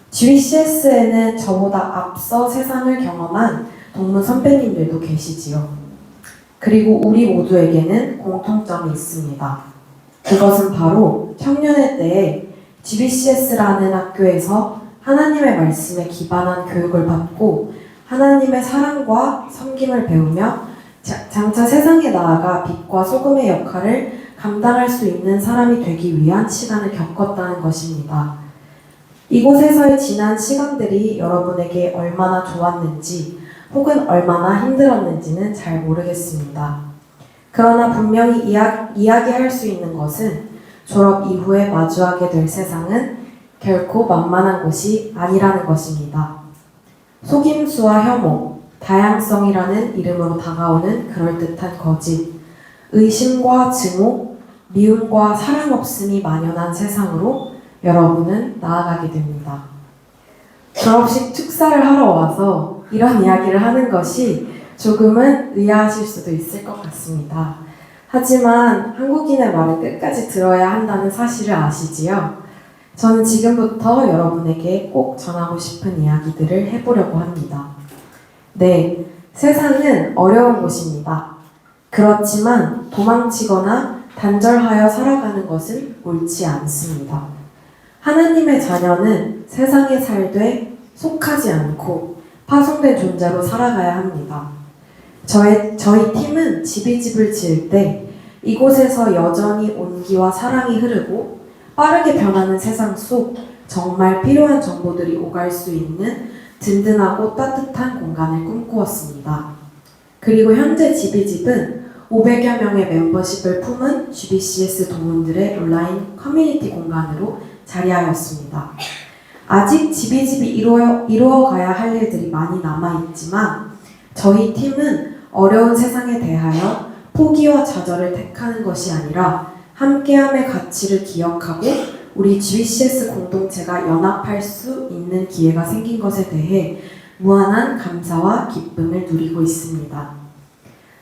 G: GBCS에는 저보다 앞서 세상을 경험한 동문 선배님들도 계시지요. 그리고 우리 모두에게는 공통점이 있습니다. 그것은 바로 청년의 때에 GBCS라는 학교에서 하나님의 말씀에 기반한 교육을 받고 하나님의 사랑과 섬김을 배우며 장차 세상에 나아가 빛과 소금의 역할을 감당할 수 있는 사람이 되기 위한 시간을 겪었다는 것입니다. 이곳에서의 지난 시간들이 여러분에게 얼마나 좋았는지 혹은 얼마나 힘들었는지는 잘 모르겠습니다. 그러나 분명히 이야기할 수 있는 것은 졸업 이후에 마주하게 될 세상은 결코 만만한 곳이 아니라는 것입니다. 속임수와 혐오, 다양성이라는 이름으로 다가오는 그럴듯한 거짓, 의심과 증오, 미움과 사랑 없음이 만연한 세상으로 여러분은 나아가게 됩니다. 졸업식 축사를 하러 와서 이런 이야기를 하는 것이 조금은 의아하실 수도 있을 것 같습니다. 하지만 한국인의 말을 끝까지 들어야 한다는 사실을 아시지요? 저는 지금부터 여러분에게 꼭 전하고 싶은 이야기들을 해보려고 합니다. 네, 세상은 어려운 곳입니다. 그렇지만 도망치거나 단절하여 살아가는 것은 옳지 않습니다. 하나님의 자녀는 세상에 살되 속하지 않고 파송된 존재로 살아가야 합니다. 저희 팀은 집을 지을 때 이곳에서 여전히 온기와 사랑이 흐르고 빠르게 변하는 세상 속 정말 필요한 정보들이 오갈 수 있는 든든하고 따뜻한 공간을 꿈꾸었습니다. 그리고 현재 집은 500여 명의 멤버십을 품은 GBCS 동문들의 온라인 커뮤니티 공간으로 자리하였습니다. 아직 집이 이루어가야 할 일들이 많이 남아있지만 저희 팀은 어려운 세상에 대하여 포기와 좌절을 택하는 것이 아니라 함께함의 가치를 기억하고 우리 GBCS 공동체가 연합할 수 있는 기회가 생긴 것에 대해 무한한 감사와 기쁨을 누리고 있습니다.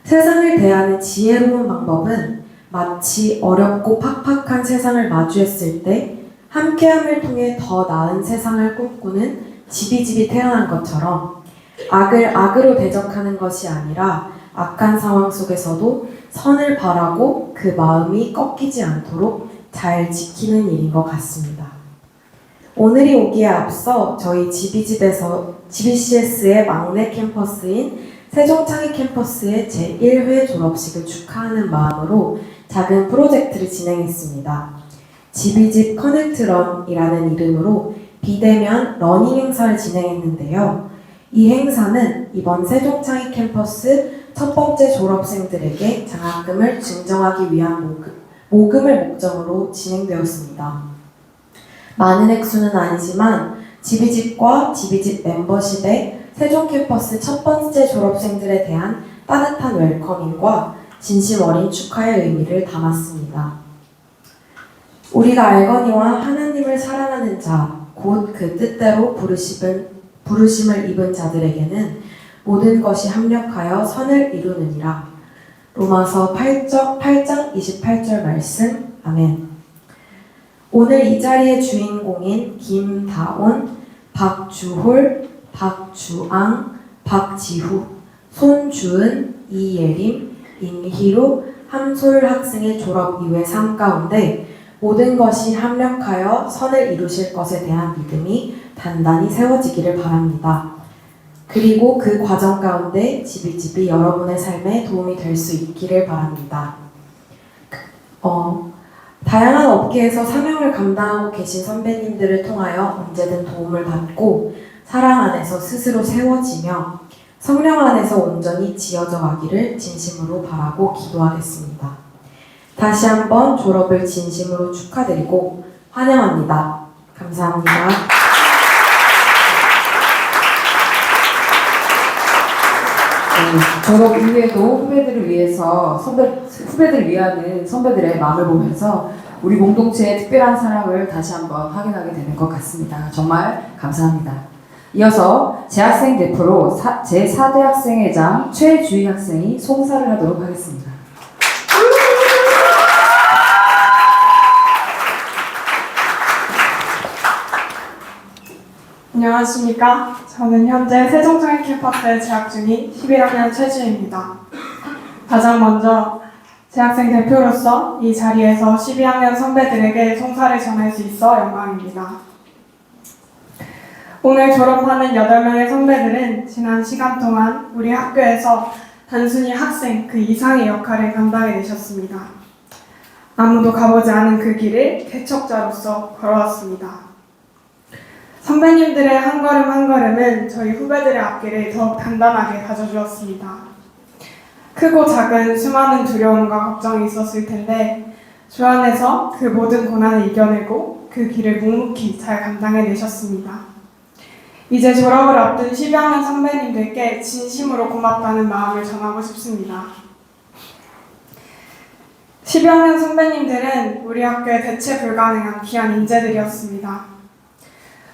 G: 세상을 대하는 지혜로운 방법은 마치 어렵고 팍팍한 세상을 마주했을 때 함께함을 통해 더 나은 세상을 꿈꾸는 집이 태어난 것처럼 악을 악으로 대적하는 것이 아니라 악한 상황 속에서도 선을 바라고 그 마음이 꺾이지 않도록 잘 지키는 일인 것 같습니다. 오늘이 오기에 앞서 저희 GBCS의 막내 캠퍼스인 세종창의 캠퍼스의 제1회 졸업식을 축하하는 마음으로 작은 프로젝트를 진행했습니다. 집이집 커넥트런이라는 이름으로 비대면 러닝 행사를 진행했는데요. 이 행사는 이번 세종창의 캠퍼스 첫 번째 졸업생들에게 장학금을 증정하기 위한 모금을 목적으로 진행되었습니다. 많은 액수는 아니지만 집이집과 집이집 멤버십의 세종 캠퍼스 첫 번째 졸업생들에 대한 따뜻한 웰커밍과 진심 어린 축하의 의미를 담았습니다. 우리가 알거니와 하나님을 사랑하는 자, 곧 그 뜻대로 부르심을 입은 자들에게는 모든 것이 합력하여 선을 이루느니라. 로마서 8장 28절 말씀. 아멘. 오늘 이 자리의 주인공인 김다온, 박주홀, 박주앙, 박지후, 손주은, 이예림, 임희로, 함소율 학생의 졸업 이후의 삶 가운데 모든 것이 합력하여 선을 이루실 것에 대한 믿음이 단단히 세워지기를 바랍니다. 그리고 그 과정 가운데 집이 여러분의 삶에 도움이 될 수 있기를 바랍니다. 다양한 업계에서 사명을 감당하고 계신 선배님들을 통하여 언제든 도움을 받고 사랑 안에서 스스로 세워지며 성령 안에서 온전히 지어져 가기를 진심으로 바라고 기도하겠습니다. 다시 한번 졸업을 진심으로 축하드리고 환영합니다. 감사합니다.
A: 졸업 이후에도 후배들을 위하는 선배들의 마음을 보면서 우리 공동체의 특별한 사랑을 다시 한번 확인하게 되는 것 같습니다. 정말 감사합니다. 이어서 재학생 대표로 제4대 학생회장 최주희 학생이 송사를 하도록 하겠습니다.
H: 안녕하십니까. 저는 현재 세종창의 캠퍼스에 재학 중인 11학년 최주희입니다. 가장 먼저 재학생 대표로서 이 자리에서 12학년 선배들에게 송사를 전할 수 있어 영광입니다. 오늘 졸업하는 8명의 선배들은 지난 시간 동안 우리 학교에서 단순히 학생 그 이상의 역할을 감당해내셨습니다. 아무도 가보지 않은 그 길을 개척자로서 걸어왔습니다. 선배님들의 한 걸음 한 걸음은 저희 후배들의 앞길을 더욱 단단하게 가져주었습니다. 크고 작은 수많은 두려움과 걱정이 있었을 텐데 주 안에서 그 모든 고난을 이겨내고 그 길을 묵묵히 잘 감당해내셨습니다. 이제 졸업을 앞둔 12학년 선배님들께 진심으로 고맙다는 마음을 전하고 싶습니다. 12학년 선배님들은 우리 학교의 대체 불가능한 귀한 인재들이었습니다.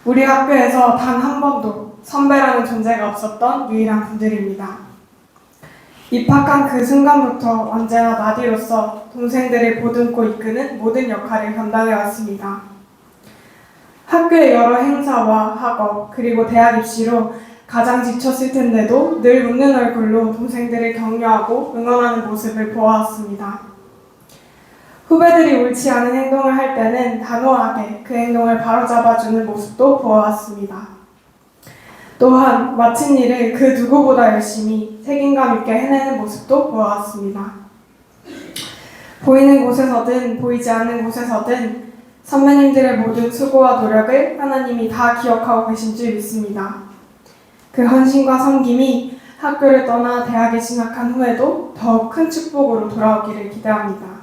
H: 우리 학교에서 단 한 번도 선배라는 존재가 없었던 유일한 분들입니다. 입학한 그 순간부터 언제나 나디로서 동생들을 보듬고 이끄는 모든 역할을 감당해왔습니다. 학교의 여러 행사와 학업 그리고 대학 입시로 가장 지쳤을 텐데도 늘 웃는 얼굴로 동생들을 격려하고 응원하는 모습을 보아왔습니다. 후배들이 옳지 않은 행동을 할 때는 단호하게 그 행동을 바로잡아주는 모습도 보아왔습니다. 또한 맡은 일을 그 누구보다 열심히 책임감 있게 해내는 모습도 보아왔습니다. 보이는 곳에서든 보이지 않는 곳에서든 선배님들의 모든 수고와 노력을 하나님이 다 기억하고 계신 줄 믿습니다. 그 헌신과 섬김이 학교를 떠나 대학에 진학한 후에도 더욱 큰 축복으로 돌아오기를 기대합니다.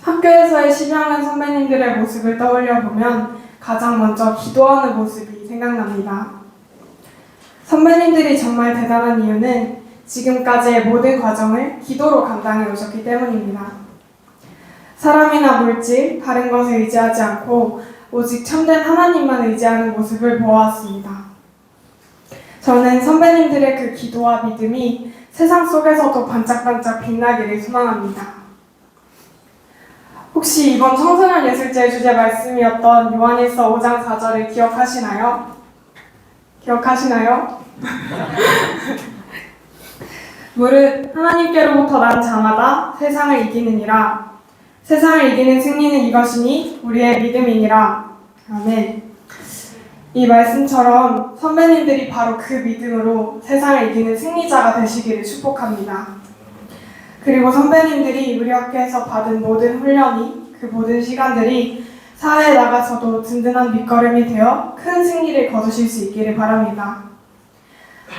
H: 학교에서의 10여년 선배님들의 모습을 떠올려 보면 가장 먼저 기도하는 모습이 생각납니다. 선배님들이 정말 대단한 이유는 지금까지의 모든 과정을 기도로 감당해 오셨기 때문입니다. 사람이나 물질, 다른 것에 의지하지 않고 오직 참된 하나님만 의지하는 모습을 보아왔습니다. 저는 선배님들의 그 기도와 믿음이 세상 속에서도 반짝반짝 빛나기를 소망합니다. 혹시 이번 청소년 예술제 주제 말씀이었던 요한일서 5장 4절을 기억하시나요? 무릇 하나님께로부터 난 자마다 세상을 이기느니라. 세상을 이기는 승리는 이것이니 우리의 믿음이니라. 아멘. 이 말씀처럼 선배님들이 바로 그 믿음으로 세상을 이기는 승리자가 되시기를 축복합니다. 그리고 선배님들이 우리 학교에서 받은 모든 훈련이, 그 모든 시간들이 사회에 나가서도 든든한 밑거름이 되어 큰 승리를 거두실 수 있기를 바랍니다.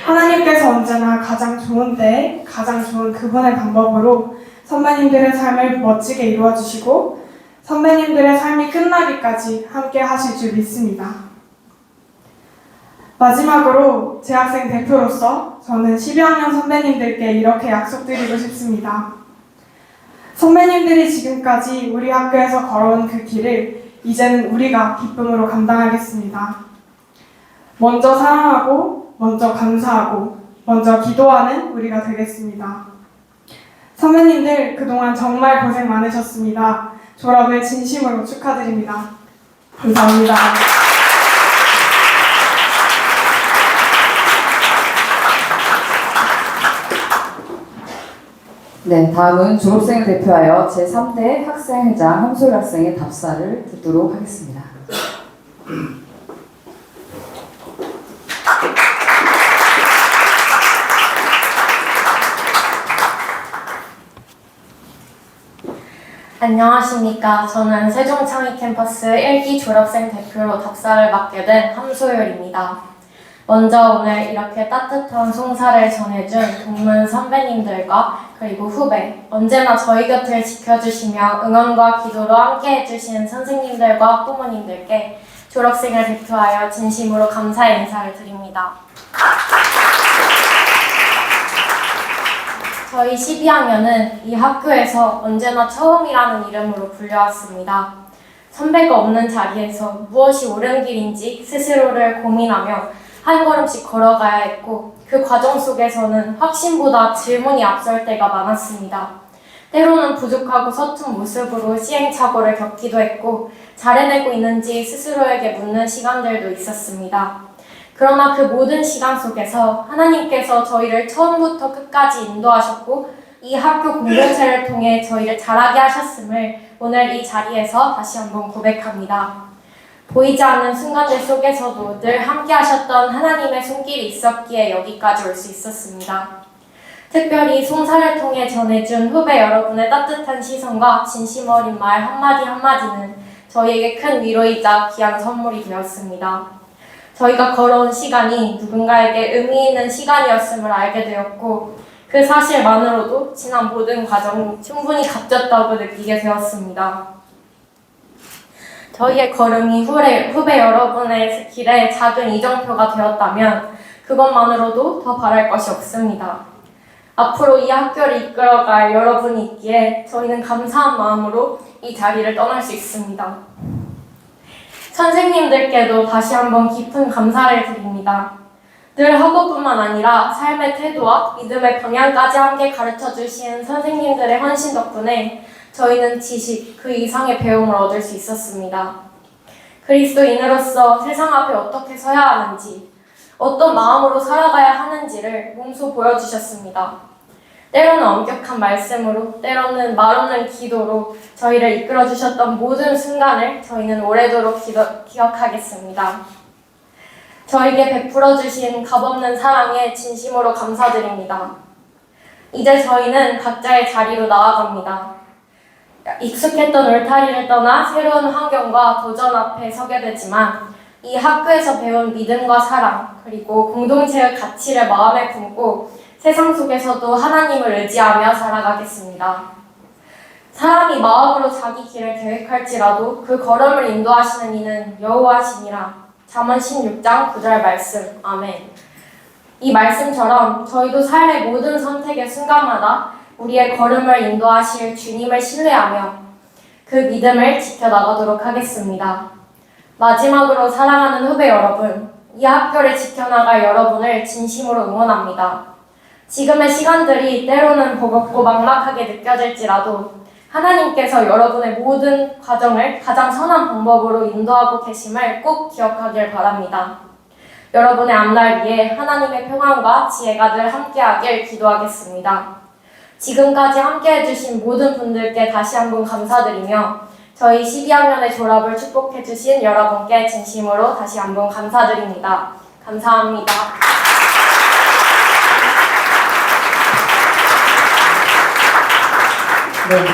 H: 하나님께서 언제나 가장 좋은 때에 가장 좋은 그분의 방법으로 선배님들의 삶을 멋지게 이루어주시고 선배님들의 삶이 끝나기까지 함께 하실 줄 믿습니다. 마지막으로 재학생 대표로서 저는 12학년 선배님들께 이렇게 약속드리고 싶습니다. 선배님들이 지금까지 우리 학교에서 걸어온 그 길을 이제는 우리가 기쁨으로 감당하겠습니다. 먼저 사랑하고, 먼저 감사하고, 먼저 기도하는 우리가 되겠습니다. 선배님들 그동안 정말 고생 많으셨습니다. 졸업을 진심으로 축하드립니다. 감사합니다.
A: 네, 다음은 졸업생을 대표하여 제3대 학생회장 함소율 학생의 답사를 듣도록 하겠습니다.
I: 안녕하십니까. 저는 세종창의 캠퍼스 1기 졸업생 대표로 답사를 맡게 된 함소율입니다. 먼저 오늘 이렇게 따뜻한 송사를 전해준 동문 선배님들과 그리고 후배, 언제나 저희 곁을 지켜주시며 응원과 기도로 함께 해주신 선생님들과 학부모님들께 졸업생을 대표하여 진심으로 감사의 인사를 드립니다. 저희 12학년은 이 학교에서 언제나 처음이라는 이름으로 불려왔습니다. 선배가 없는 자리에서 무엇이 옳은 길인지 스스로를 고민하며 한 걸음씩 걸어가야 했고 그 과정 속에서는 확신보다 질문이 앞설 때가 많았습니다. 때로는 부족하고 서툰 모습으로 시행착오를 겪기도 했고 잘해내고 있는지 스스로에게 묻는 시간들도 있었습니다. 그러나 그 모든 시간 속에서 하나님께서 저희를 처음부터 끝까지 인도하셨고 이 학교 공동체를 통해 저희를 자라게 하셨음을 오늘 이 자리에서 다시 한번 고백합니다. 보이지 않는 순간들 속에서도 늘 함께 하셨던 하나님의 손길이 있었기에 여기까지 올 수 있었습니다. 특별히 송사를 통해 전해준 후배 여러분의 따뜻한 시선과 진심 어린 말 한마디 한마디는 저희에게 큰 위로이자 귀한 선물이 되었습니다. 저희가 걸어온 시간이 누군가에게 의미 있는 시간이었음을 알게 되었고 그 사실만으로도 지난 모든 과정이 충분히 값졌다고 느끼게 되었습니다. 저희의 걸음이 후배 여러분의 길에 작은 이정표가 되었다면 그것만으로도 더 바랄 것이 없습니다. 앞으로 이 학교를 이끌어갈 여러분이 있기에 저희는 감사한 마음으로 이 자리를 떠날 수 있습니다. 선생님들께도 다시 한번 깊은 감사를 드립니다. 늘 학업뿐만 아니라 삶의 태도와 믿음의 방향까지 함께 가르쳐주신 선생님들의 헌신 덕분에 저희는 지식, 그 이상의 배움을 얻을 수 있었습니다. 그리스도인으로서 세상 앞에 어떻게 서야 하는지, 어떤 마음으로 살아가야 하는지를 몸소 보여주셨습니다. 때로는 엄격한 말씀으로, 때로는 말없는 기도로 저희를 이끌어주셨던 모든 순간을 저희는 오래도록 기억하겠습니다. 저에게 베풀어 주신 값없는 사랑에 진심으로 감사드립니다. 이제 저희는 각자의 자리로 나아갑니다. 익숙했던 울타리를 떠나 새로운 환경과 도전 앞에 서게 되지만 이 학교에서 배운 믿음과 사랑, 그리고 공동체의 가치를 마음에 품고 세상 속에서도 하나님을 의지하며 살아가겠습니다. 사람이 마음으로 자기 길을 계획할지라도 그 걸음을 인도하시는 이는 여호와시니라. 잠언 16장 9절 말씀. 아멘. 이 말씀처럼 저희도 삶의 모든 선택의 순간마다 우리의 걸음을 인도하실 주님을 신뢰하며 그 믿음을 지켜나가도록 하겠습니다. 마지막으로 사랑하는 후배 여러분, 이 학교를 지켜나갈 여러분을 진심으로 응원합니다. 지금의 시간들이 때로는 버겁고 막막하게 느껴질지라도 하나님께서 여러분의 모든 과정을 가장 선한 방법으로 인도하고 계심을 꼭 기억하길 바랍니다. 여러분의 앞날 위해 하나님의 평안과 지혜가 늘 함께하길 기도하겠습니다. 지금까지 함께해주신 모든 분들께 다시 한번 감사드리며 저희 12학년의 졸업을 축복해주신 여러분께 진심으로 다시 한번 감사드립니다. 감사합니다.
A: 네,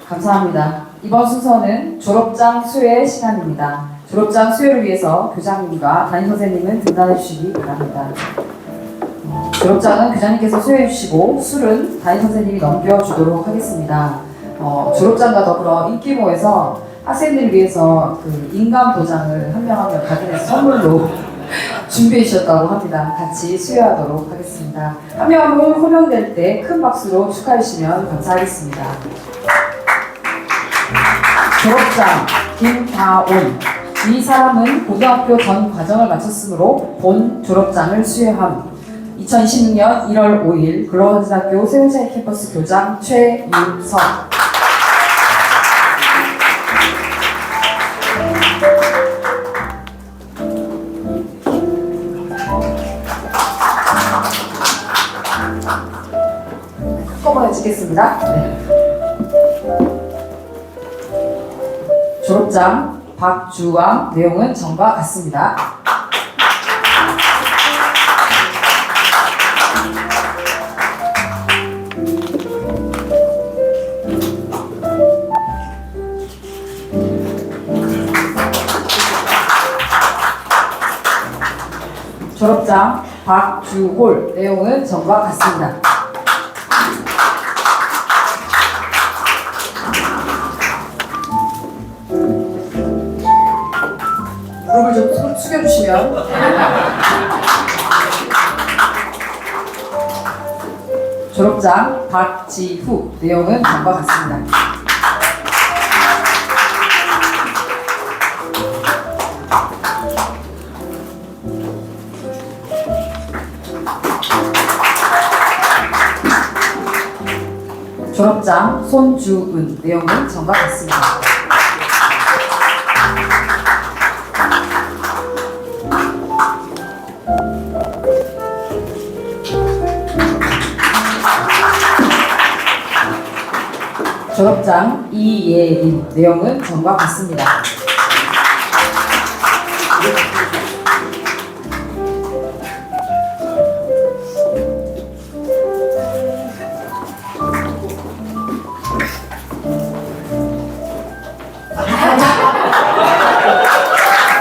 A: 감사합니다. 이번 순서는 졸업장 수여 시간입니다. 졸업장 수여를 위해서 교장님과 담임선생님은 등단해 주시기 바랍니다. 졸업장은 교장님께서 수여해 주시고 술은 담임선생님이 넘겨주도록 하겠습니다. 졸업장과 더불어 인기모에서 학생들을 위해서 그 인감 도장을 한 명 한 명 각인해서 선물로 준비해 주셨다고 합니다. 같이 수여하도록 하겠습니다. 한 명 한 명 호명될 때 큰 박수로 축하해 주시면 감사하겠습니다. 졸업장 김다온. 이 사람은 고등학교 전 과정을 마쳤으므로 본 졸업장을 수여함. 2026년 1월 5일 글로벌대학교 세운차이 캠퍼스 교장 최윤석. 한꺼번에 찍겠습니다. 네. 졸업장 박주왕. 내용은 전과 같습니다. 졸업장 박주홀. 내용은 전과 같습니다. 무릎을 좀 숙여주시면. 졸업장 박지후. 내용은 전과 같습니다. 졸업장 손주은. 내용은 전과 같습니다. 졸업장 이예림. 내용은 전과 같습니다.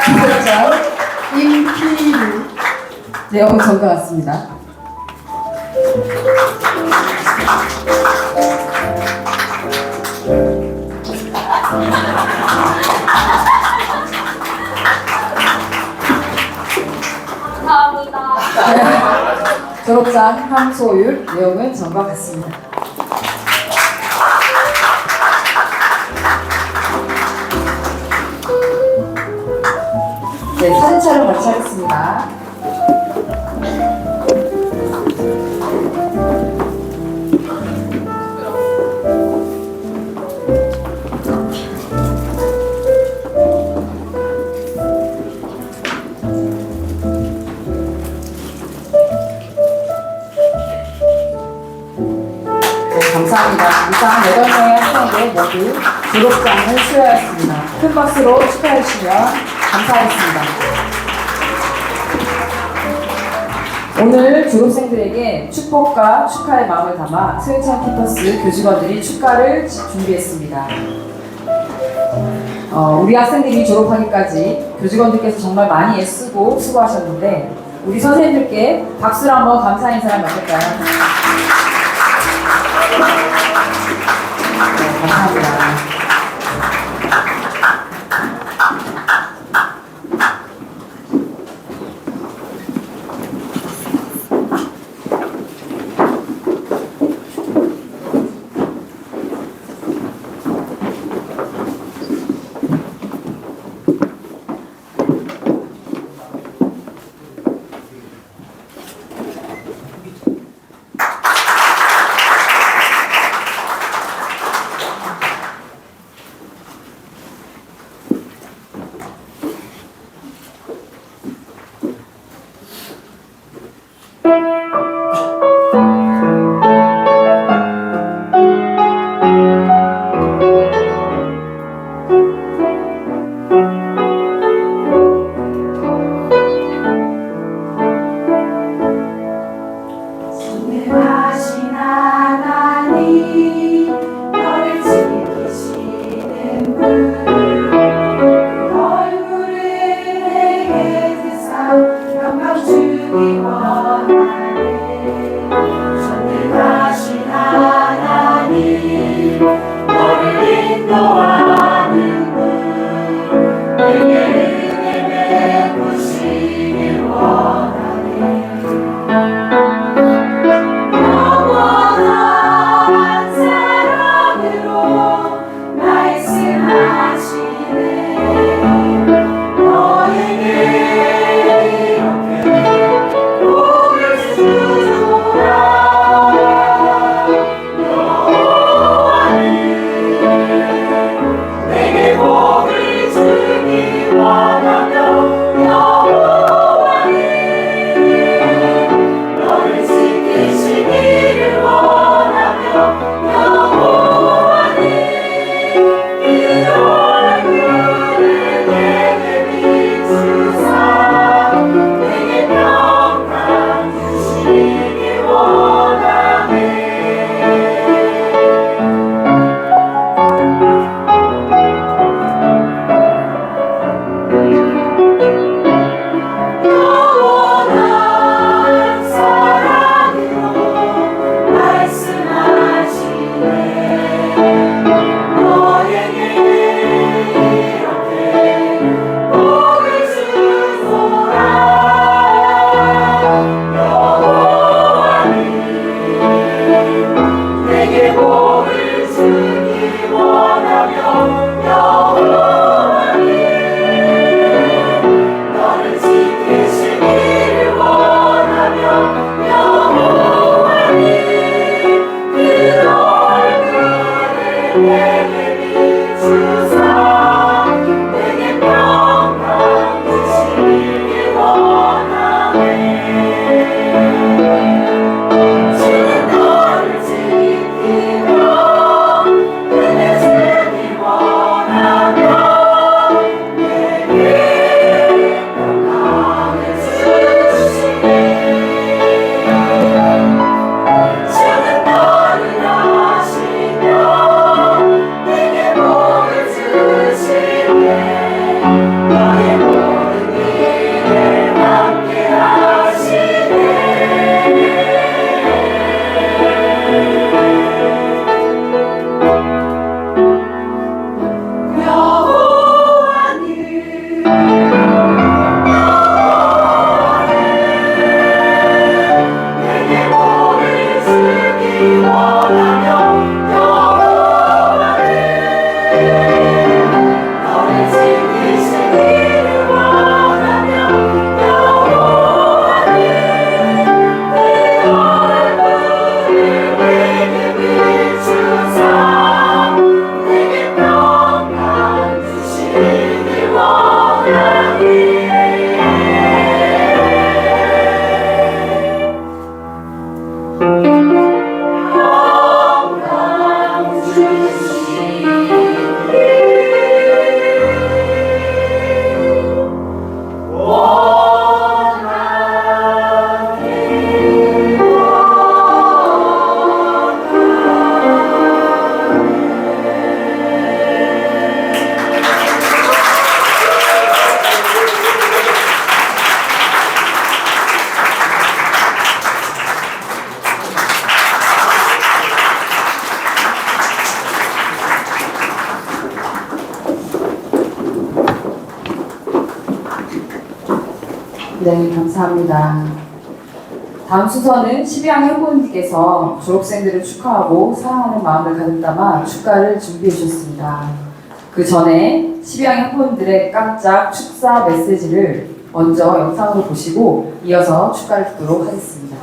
A: 졸업장 임피루. 내용은 전과 같습니다.
I: 감사합니다.
A: 졸업장 함소율. 내용은 전과 같습니다. 네, 사진 촬영 같이 하겠습니다. 감사합니다. 이상 8명의 학생들 모두 졸업장을 수여했습니다. 큰 박수로 축하해 주시면 감사하겠습니다. 오늘 졸업생들에게 축복과 축하의 마음을 담아 스웨찬 캠퍼스 교직원들이 축가를 준비했습니다. 우리 학생들이 졸업하기까지 교직원들께서 정말 많이 애쓰고 수고하셨는데 우리 선생님들께 박수로 한번 감사 인사를 나눌까요? 네, 감사합니다. 네, 감사합니다. 다음 순서는 12학년 학부모님께서 졸업생들을 축하하고 사랑하는 마음을 가득 담아 축가를 준비해 주셨습니다. 그 전에 12학년 학부모님들의 깜짝 축사 메시지를 먼저 영상으로 보시고 이어서 축가를 듣도록 하겠습니다.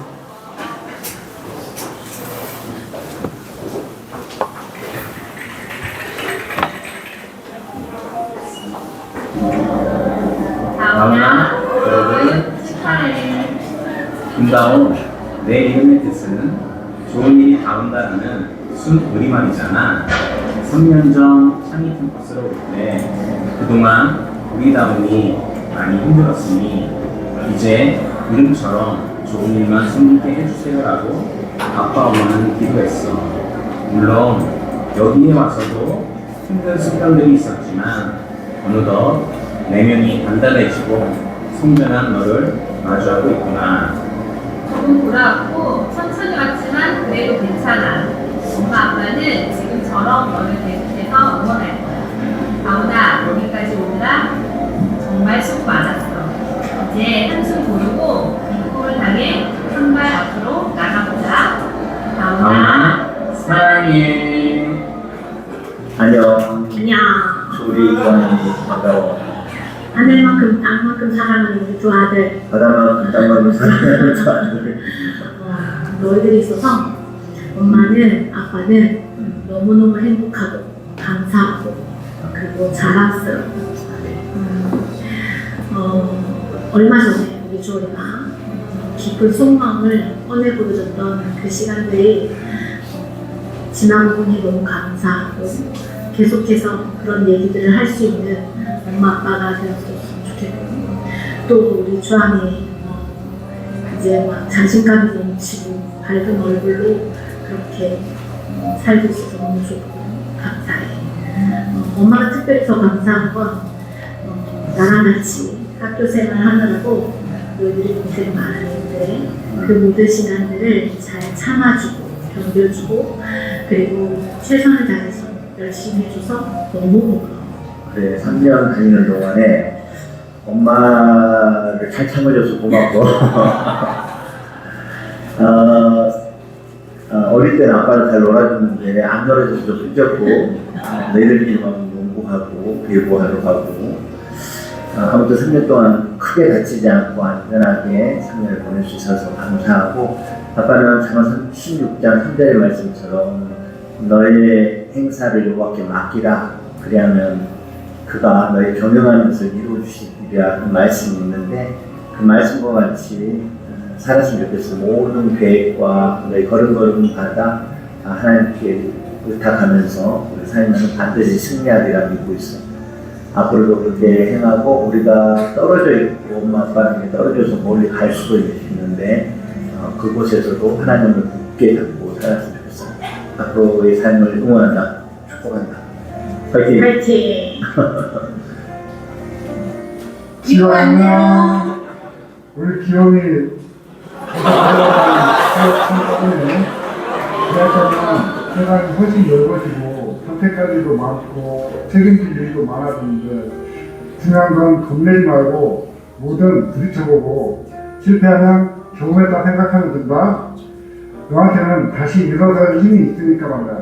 J: 다음나 여러분 축하해. 김다운, 내 이름의 뜻은 좋은 일이 다운다라는 순우리말이잖아. 3년 전 창의 캠퍼스로 올 때 그동안 우리 다운이 많이 힘들었으니 이제 이름처럼 좋은 일만 생기게 해주세요라고 아빠 엄마는 기도했어. 물론 여기에 와서도 힘든 순간들이 있었지만 어느덧 내면이 단단해지고 성전한 너를 마주하고 있구나.
K: 조금 돌아왔고 천천히 왔지만 그래도 괜찮아. 엄마 아빠는 지금처럼 너를 계속해서 응원할 거야. 다운아, 여기까지 오느라 정말 수고 많았어. 이제 한숨 고르고 이 꿈을 향해 한 발 앞으로 나가보자. 다운아,
J: 사랑해. 안녕.
K: 안녕.
J: 우리 주환이 반가워.
K: 하늘만큼 땅만큼 사랑하는 우리 두 아들.
J: 바다만큼 땅만큼 사랑하는 두 아들.
K: 너희들이 있어서 엄마는 아빠는 너무너무 행복하고 감사하고 그리고 자랑스러워. 얼마 전에 우리 주원이가 깊은 속마음을 꺼내 부르셨던 그 시간들이 지나고 보니 너무 감사하고 계속해서 그런 얘기들을 할 수 있는 엄마 아빠가 되었으면 좋겠고, 또 우리 주환이 이제 막 자신감이 넘치고 밝은 얼굴로 그렇게 살고 있어서 너무 좋고 감사해. 엄마가 특별히 더 감사한 건 나랑 같이 학교 생활 하느라고 너희들이 고생 많았는데 그 모든 시간들을 잘 참아주고 견뎌주고 그리고 최선을 다해서 열심히 해줘서 너무 고마워.
J: 그래, 3년 다니는 동안에 엄마를 잘 참아줘서 고맙고 어릴 때는 아빠를 잘 놀아줬는데 안 놀아줘서 좀 힘들고 너희들끼리만 농구하고 배구하러 가고 아무튼 3년 동안 크게 다치지 않고 안전하게 3년을 보낼 수 있어서 감사하고, 아빠는 잠언 16장 3절의 말씀처럼 너의 행사를 여호와께 맡기라, 그리하면 그가 너의 경영하는 것을 이루어 주시리라는 말씀이 있는데, 그 말씀과 같이 살았으면 좋겠어. 모든 계획과 너의 걸음걸음마다 하나님께 의탁하면서 우리 삶은 반드시 승리하리라 믿고 있어. 앞으로도 그렇게 행하고, 우리가 떨어져 있고 엄마 아빠에게 떨어져서 멀리 갈 수도 있는데 그곳에서도 하나님을 굳게 잡고 살았으면 좋겠어. 앞으로의 삶을 응원한다, 축복한다. 파이팅!
K: 파이팅!
L: 기호 안녕. 우리 기hom이 지하철은 세상이 훨씬 넓어지고 선택할 일도 많고 책임질 일도 많아지는데, 중요한 건 겁내지 말고 뭐든 부딪혀보고 실패하면 경험했다 생각하면 된다. 너한테는 다시 일어설 힘이 있으니까 말이야.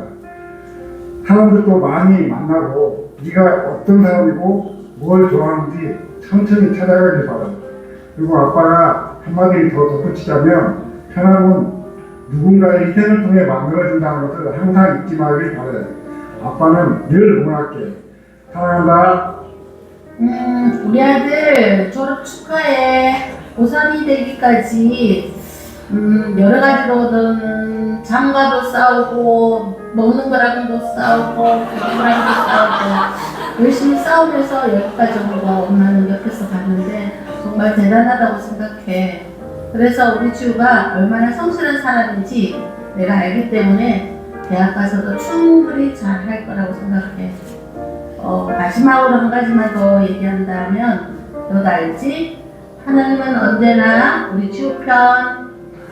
L: 사람들도 많이 만나고 네가 어떤 사람이고 뭘 좋아하는지 천천히 찾아가길 바라. 그리고 아빠가 한마디 더 덧붙이자면, 편함은 누군가의 희생을 통해 만들어진다는 것을 항상 잊지 말길 바래. 아빠는 늘 응원할게. 사랑한다.
M: 우리 아들 졸업 축하해. 고3이 되기까지 여러 가지로든 장가도 싸우고 먹는 거랑도 싸우고 공부랑도 싸우고 열심히 싸우면서 여기까지 온 거 엄마는 옆에서 봤는데 정말 대단하다고 생각해. 그래서 우리 지우가 얼마나 성실한 사람인지 내가 알기 때문에 대학 가서도 충분히 잘 할 거라고 생각해. 마지막으로 한 가지만 더 얘기한다면, 너도 알지? 하나님은 언제나 우리 지우 편,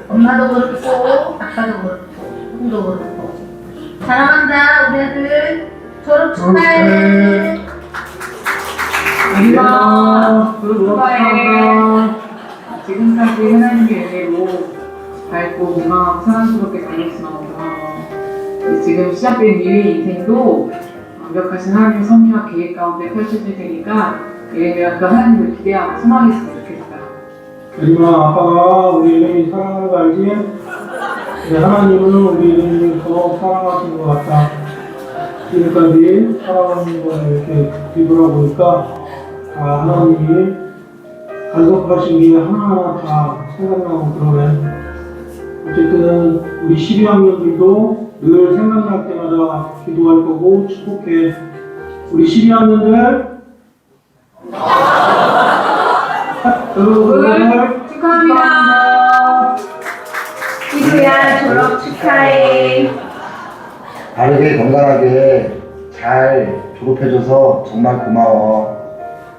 M: 엄마도 그렇고 아빠도 그렇고 형도 그렇고. 사랑한다 우리 아들. 졸업 축하해.
A: 안녕. 축하해.
N: 지금까지 하나님의 은혜로 밝고 건강하고 사랑스럽게 다녔으면 고마워. 지금 시작된 미래의 인생도 완벽하신 하나님의 섭리와 계획 가운데 펼쳐질 테니까 내가 그 하나님을 기대하고 소망했으면 좋겠다.
O: 예림아, 아빠가 우리 예림이 사랑하는 거 알지? 근데 하나님은 우리 예림이를 더 사랑하시는 것 같다. 지금까지 사랑하는 걸 이렇게 뒤돌아보니까 하나님이 간섭하신 게 하나하나 다 생각나고 그러네. 어쨌든 우리 12학년들도 늘 생각날 때마다 기도할 거고 축복해. 우리 12학년들
M: 축하합니다. 희두야 졸업 축하해.
J: 바르게 건강하게 잘 졸업해줘서 정말 고마워.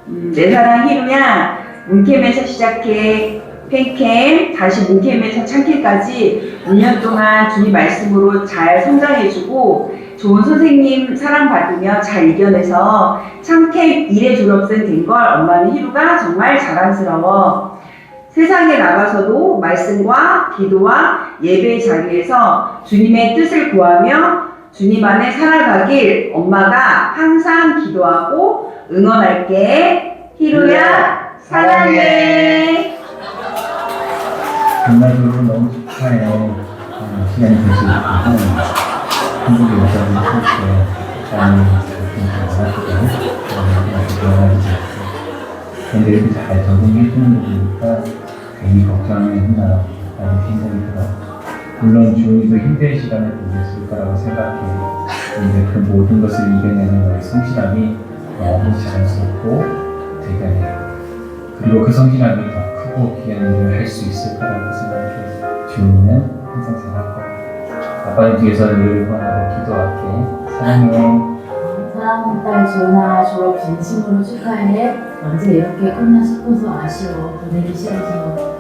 P: 내 사랑 희루야, 문캠에서 시작해 팬캠, 다시 문캠에서 창캠까지 6년 동안 주님 말씀으로 잘 성장해주고 좋은 선생님 사랑받으며 잘 이겨내서 창캠 1회 졸업생 된 걸 엄마는 희루가 정말 자랑스러워. 세상에 나가서도 말씀과 기도와 예배 자리에서 주님의 뜻을 구하며 주님 안에 살아가길 엄마가 항상 기도하고 응원할게. 희루야 사랑해.
Q: 정말 졸업을 너무 축하해요. 시간이 되시고 한국의 여자분 할때 자연히 근데 이렇게 잘 적응해 주는 거 보니까 괜히 걱정이 했나 라는 생각이 들어. 물론 주은이도 힘든 시간을 보냈을 거라고 생각해. 근데 그 모든 것을 이겨내는 너의 성실함이 너무 자랑스럽고 대견해. 그리고 그 성실함이 더 크고 귀한 일을 할 수 있을 거라고 생각해. 주은이는 항상 잘할 거야. 아빠는 뒤에서 늘 응원하고 기도할게. 사랑해.
R: 사랑하는 딸 주은아, 졸업 진심으로 축하해. 언제 이렇게 끝나 싶어서 아쉬워. 보내기 싫어서.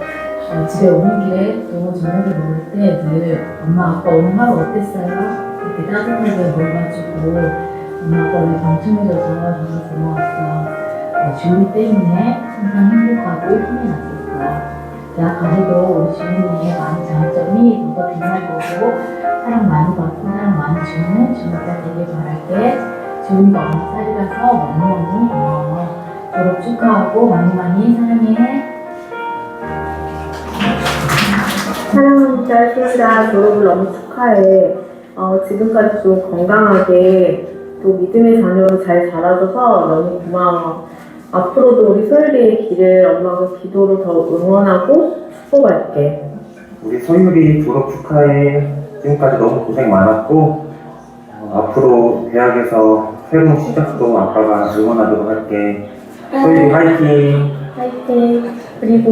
R: 집에 오는 길에 또 저녁을 먹을 때 늘 엄마 아빠 오늘 하루 어땠어요? 이렇게 따뜻하게 물어봐주고 엄마 아빠 왜 방청해줘서 정말 고마웠어. 주은이 때문에 항상 행복하고 힘이 났었어. 대학 가서도 우리 주은이의 많은 장점이 더 빛날 거고 사랑 많이 받고 사랑 많이 주는 주은이가 되길 바랄게. 주은이가 엄마 딸이라서 너무너무 고마워. 졸업 축하하고 많이 많이 사랑해.
S: 사랑하는 딸 희수야, 졸업을 너무 축하해. 지금까지 좀 건강하게 또 믿음의 자녀로 잘 자라줘서 너무 고마워. 앞으로도 우리 소율이의 길을 엄마가 기도로 더 응원하고 축복할게.
T: 우리 소율이 졸업 축하해. 지금까지 너무 고생 많았고 앞으로 대학에서 새로운 시작도 아빠가 응원하도록 할게. 소율이 화이팅!
S: 화이팅! 그리고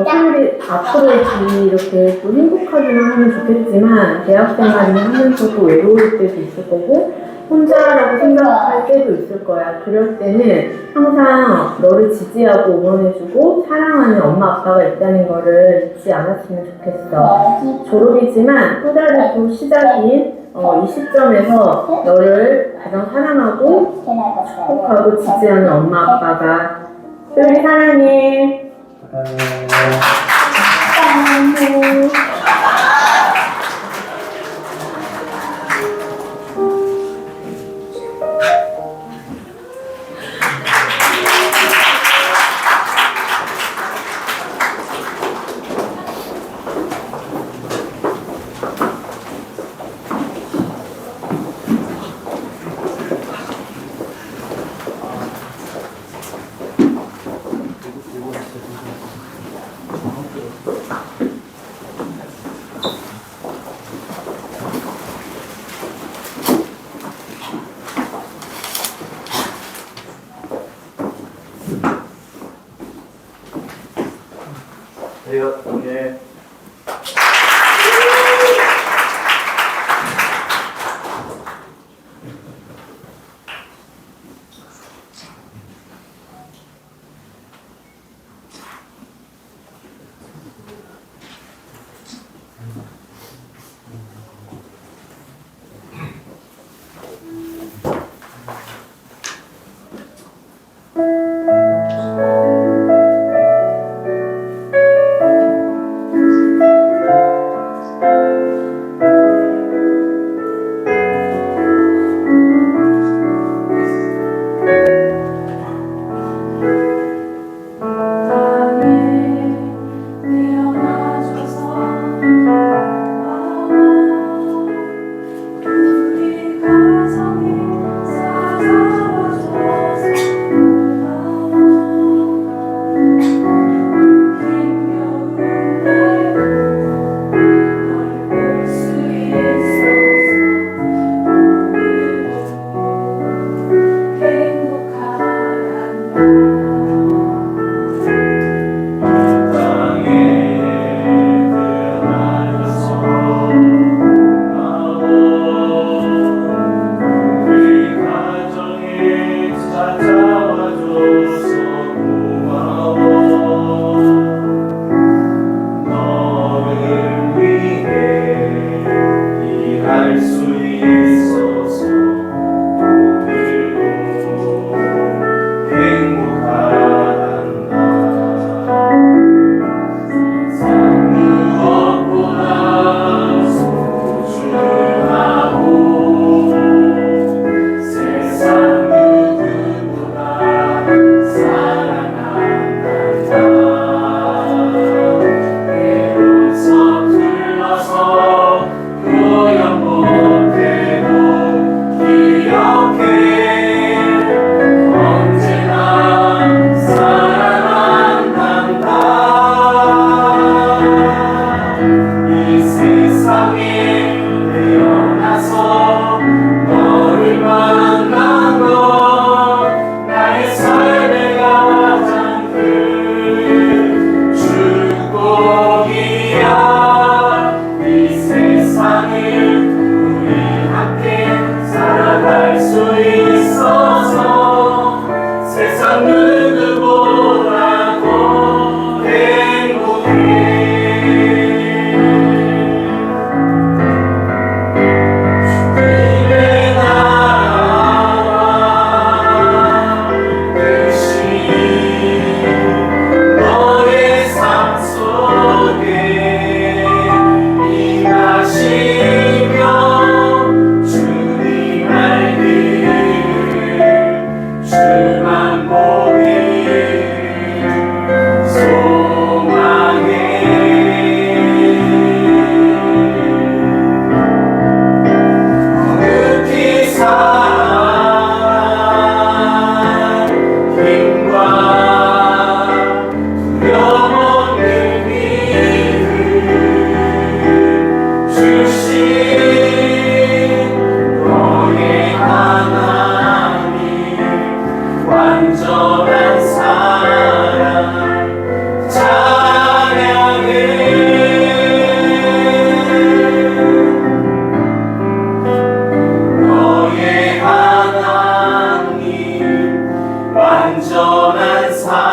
S: 소율이 앞으로의 길이 이렇게 또 행복하기만 하면 좋겠지만 대학 생활을 하면서도 외로울 때도 있을 거고 혼자라고 생각할 때도 있을 거야. 그럴 때는 항상 너를 지지하고 응원해주고 사랑하는 엄마 아빠가 있다는 거를 잊지 않았으면 좋겠어. 졸업이지만 또 다른 또 시작인 이 시점에서 너를 가장 사랑하고 축복하고 지지하는 엄마 아빠가 소율이 사랑해. 사랑해.
B: 네.
U: 살아갈 수 있어서 오늘도 행복한 날 세상 무엇보다 소중하고 세상 누구보다 사랑한단다 때론 서툴러서 표현 못해도 기억해 언제나 사랑한단다 이 세상에 태어나서 너를 만난 건 나의 삶의 가장 큰 축복이야 이 세상을 우리 함께 살아갈 수 있어서 세상 누구보다도 행복해 주님의 나라와 뜻이 너의 삶 속에 임하시며 주님 알기를 주만 보기를 소망해 어느덧 사랑 힘과 두려움 없는 믿음 주신 너의 하나님 완전한 사랑 찬양해 너의 하나님 완전한 사랑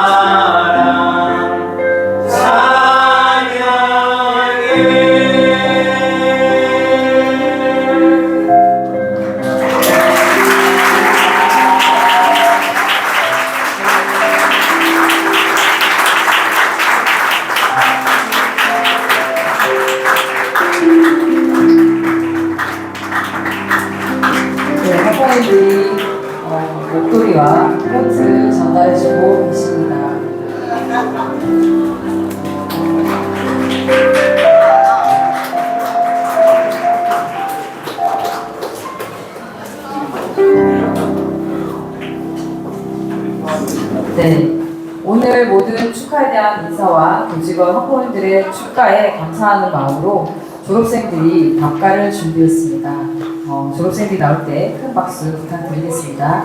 A: 네, 학부모님들이 목도리와 코트 전달해주고 계십니다. 네, 오늘 모든 축하에 대한 인사와 교직원 학부모님들의 축가에 감사하는 마음으로 졸업생들이 답가를 준비했습니다. 졸업생들이 나올 때 큰 박수 부탁드리겠습니다.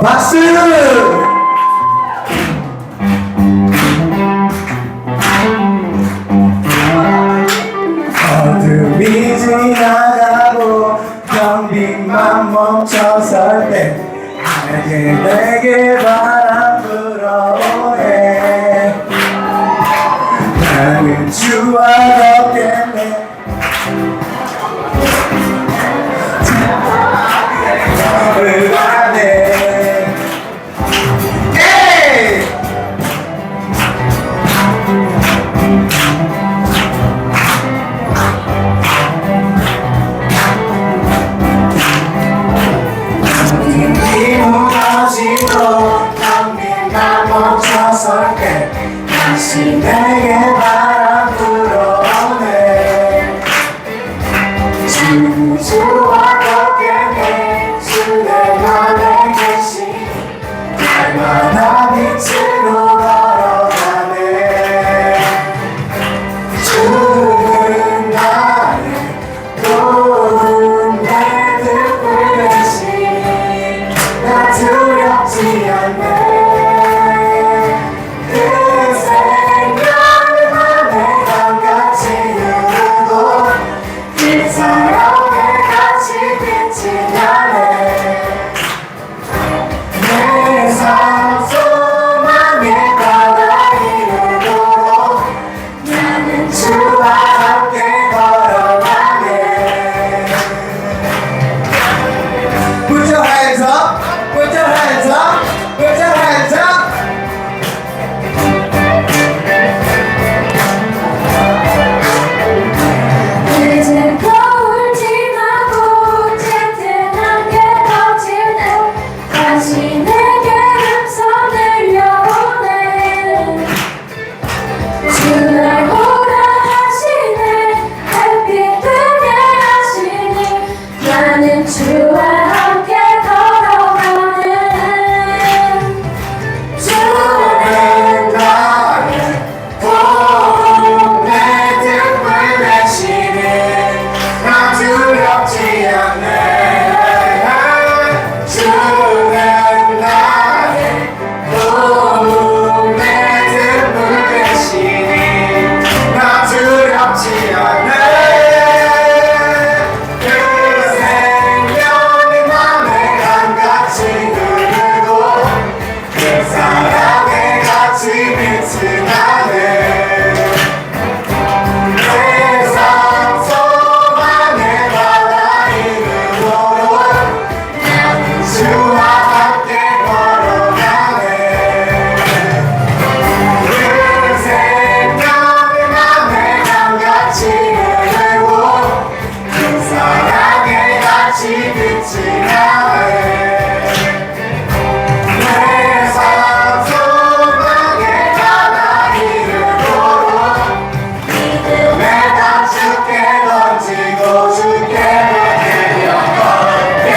U: 박수! 어둠이 지나가고 경비만 멈춰설 때 내게 바람 불어오네. 나는 주와 걷겠네. 불안해. 에이! 무너지고 경비만 멈춰설 때 다시 내게 바람 불어오네. 주와 걷겠네. 주 내 맘에 계신 날마다 빛으로 걸어가네. 주는 나의 도움의 등불 대신 나 두렵지 않네. 그 생명을 맘에 감같이 누르고 그 사랑을 같이 빛이 나네. 내 삶 소망의 바다 이루도록 나는 주와 함께 걸어가네. Put your hands up, put your hands up, put your hands up. 이제 거울 지나고 짙은 안개 거칠 때 다시 내게 음성 들려오네. 주날 오라 하시네. 햇빛 뜨게 하시니 나는 주와 함께 걸어가네. 주는 나의 도움의 등불 대신에 나 두렵지 않네. 주는 나의 도움의 등불 대신에 나 두렵지 않네. 그 생명의 맘에 감같이 누르고 그 사랑에 같이 빛이 나네. 내 삶 소망의 바다 이루도록 나는 주와 함께 걸어가네. 그 생명의 맘에 감같이 흐르고 그 사랑에 같이 빛이 나네. 내 삶 소망의 바다 이루도록 믿음에다 주께 던지고 주께 걷겠네.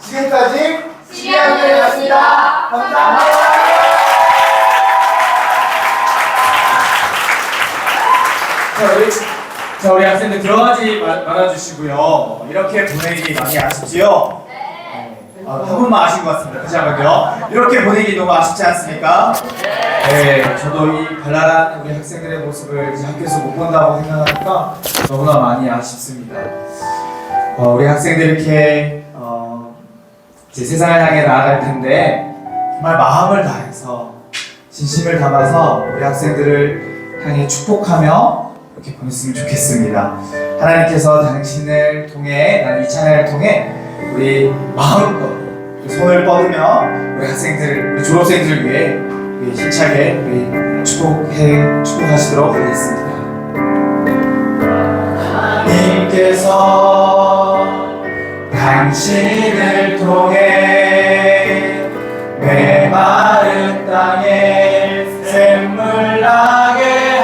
U: 지금까지 시간이었습니다. 감사합니다.
B: 자, 우리 학생들 들어가지 말아주시고요. 이렇게 보내기 많이 아쉽지요? 한 분만 아신 것 같습니다. 다시 한번요. 이렇게 보내기 너무 아쉽지 않습니까? 네, 저도 이 발랄한 우리 학생들의 모습을 이제 학교에서 못 본다고 생각하니까 너무나 많이 아쉽습니다. 우리 학생들 이렇게 이제 세상을 향해 나아갈 텐데 정말 마음을 다해서 진심을 담아서 우리 학생들을 향해 축복하며 이렇게 보냈으면 좋겠습니다. 하나님께서 당신을 통해, 나는 이 찬양을 통해 우리 마음껏 손을 뻗으며 우리 학생들, 우리 졸업생들을 위해 우리 힘차게 우리 축복하시도록 하겠습니다. 하나님께서 당신을 통해 메마른 땅에 샘물 나게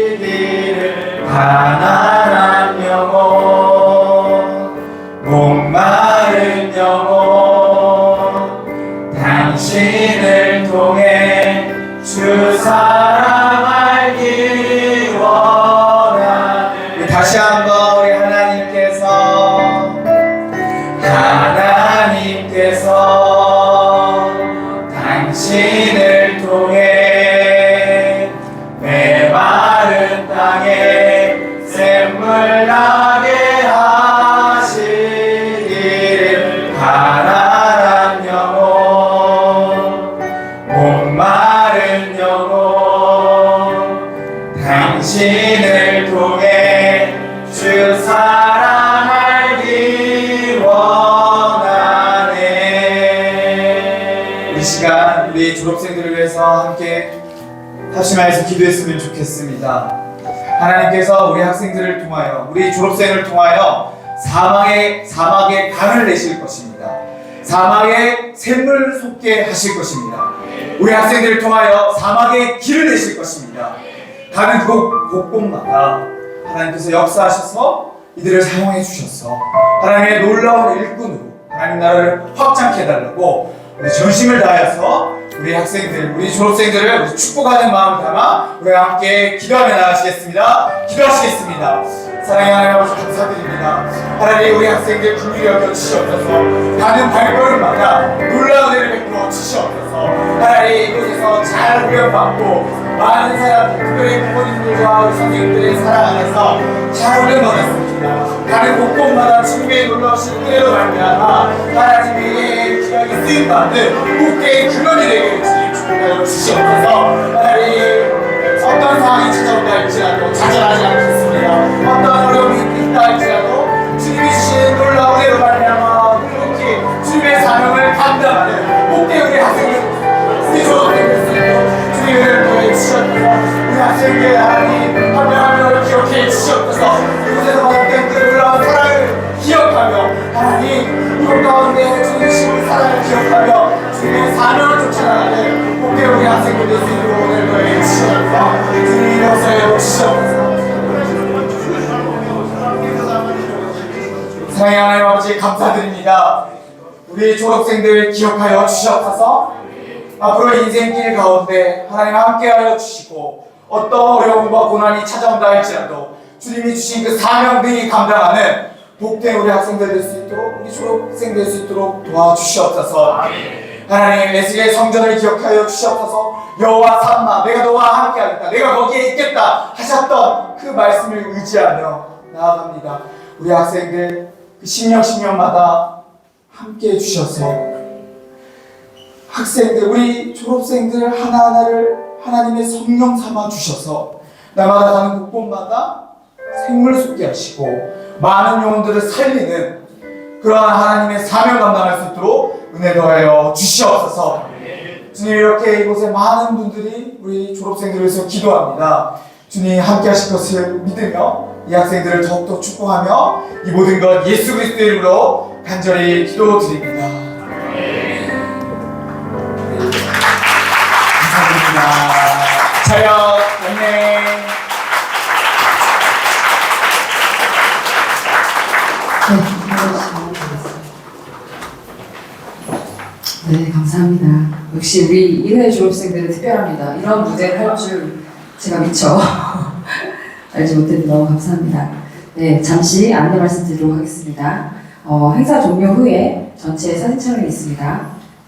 B: 하시기를 가난한 영혼 목마른 영혼 당신을 통해 주 사랑 알기 원하는 다시 한번 우리 하나님께서 당신을 통해 메마른 땅에 샘물 나게 하시기를 가난한 영혼 목마른 영혼 당신을 통해 주 사랑 알기 원하네. 이 시간 우리 졸업생들을 위해서 함께 합심하여서 기도했으면 좋겠습니다. 하나님께서 우리 학생들을 통하여 우리 졸업생을 통하여 사막에 강을 내실 것입니다. 사막에 샘물 솟게 하실 것입니다. 우리 학생들을 통하여 사막에 길을 내실 것입니다. 가는 곳곳마다 하나님께서 역사하셔서 이들을 사용해 주셔서 하나님의 놀라운 일꾼으로 하나님 나라를 확장케 해달라고 우리 전심을 다하여서 우리 학생들, 우리 졸업생들을 우리 축복하는 마음을 담아 우리 함께 기도하며 나가시겠습니다. 기도하시겠습니다. 사랑의 하나님 아버지 감사드립니다. 하나님 우리 학생들 긍휼히 여겨 주시옵소서. 가는 발걸음마다 놀라운 은혜를 베풀어 주시옵소서. 하나님 이곳에서 잘 훈련받고 많은 사람들, 특별히 부모님들과 우리 선생님들의 사랑 안에서 잘 훈련받았습니다. 가는 곳곳마다 주님의 놀라우신 은혜로 말미암아 하나님의 기억이 쓰임받는 국대의 근원이 되게 주님을 주시옵소서. 하나님 어떤 상황이 찾아온다 할지라도 좌절하지 않겠습니다. 어떤 어려움이 있다 할지라도 주님이 주신 놀라운 은혜로 말미암아 묵묵히 주님의 사명을 감당하는 국대 우리 학생들 우리 졸업생들 주님을 통해 주시옵소서. 우리 학생들 하나님 한 명 한 명을 기억해 주시옵소서. 이곳에서 받았던 그 놀라운 사랑을 기억하며 하나님 이곳 가운데 주님의 사랑을 기억하며 주님의 사명을 쫓아나가는 국대 우리 학생들 될 수 있도록 오늘 너에게 주시옵소서. 주님이 역사해 주시옵소서. 사랑의 하나님 아버지 감사드립니다. 우리 졸업생들 기억하여 주시옵소서. 앞으로 인생길 가운데 하나님 함께하여 주시고 어떤 어려움과 고난이 찾아온다 할지라도 주님이 주신 그 사명 등이 감당하는 복된 우리 학생들 될 수 있도록 우리 졸업생 될 수 있도록 도와주시옵소서. 하나님 에스겔 성전을 기억하여 주시옵소서. 여호와 삼마 내가 너와 함께하겠다 내가 거기에 있겠다 하셨던 그 말씀을 의지하며 나아갑니다. 우리 학생들 그 10년마다 함께해 주셔서 학생들 우리 졸업생들 하나하나를 하나님의 성령 삼아 주셔서 날마다 가는 곳곳마다 생물 솟게 하시고 많은 영혼들을 살리는 그러한 하나님의 사명 감당할 수 있도록 은혜 더하여 주시옵소서. 주님 이렇게 이곳에 많은 분들이 우리 졸업생들을 위해서 기도합니다. 주님 함께 하실 것을 믿으며 이 학생들을 더욱더 축복하며 이 모든 것 예수 그리스도의 이름으로 간절히 기도드립니다. 감사드립니다. 차렷 영맹.
A: 네, 감사합니다. 역시 우리 1회 졸업생들은 특별합니다. 이런 무대를 할 줄 제가 미처 알지 못했는데 너무 감사합니다. 네, 잠시 안내 말씀드리도록 하겠습니다. 행사 종료 후에 전체 사진 촬영이 있습니다.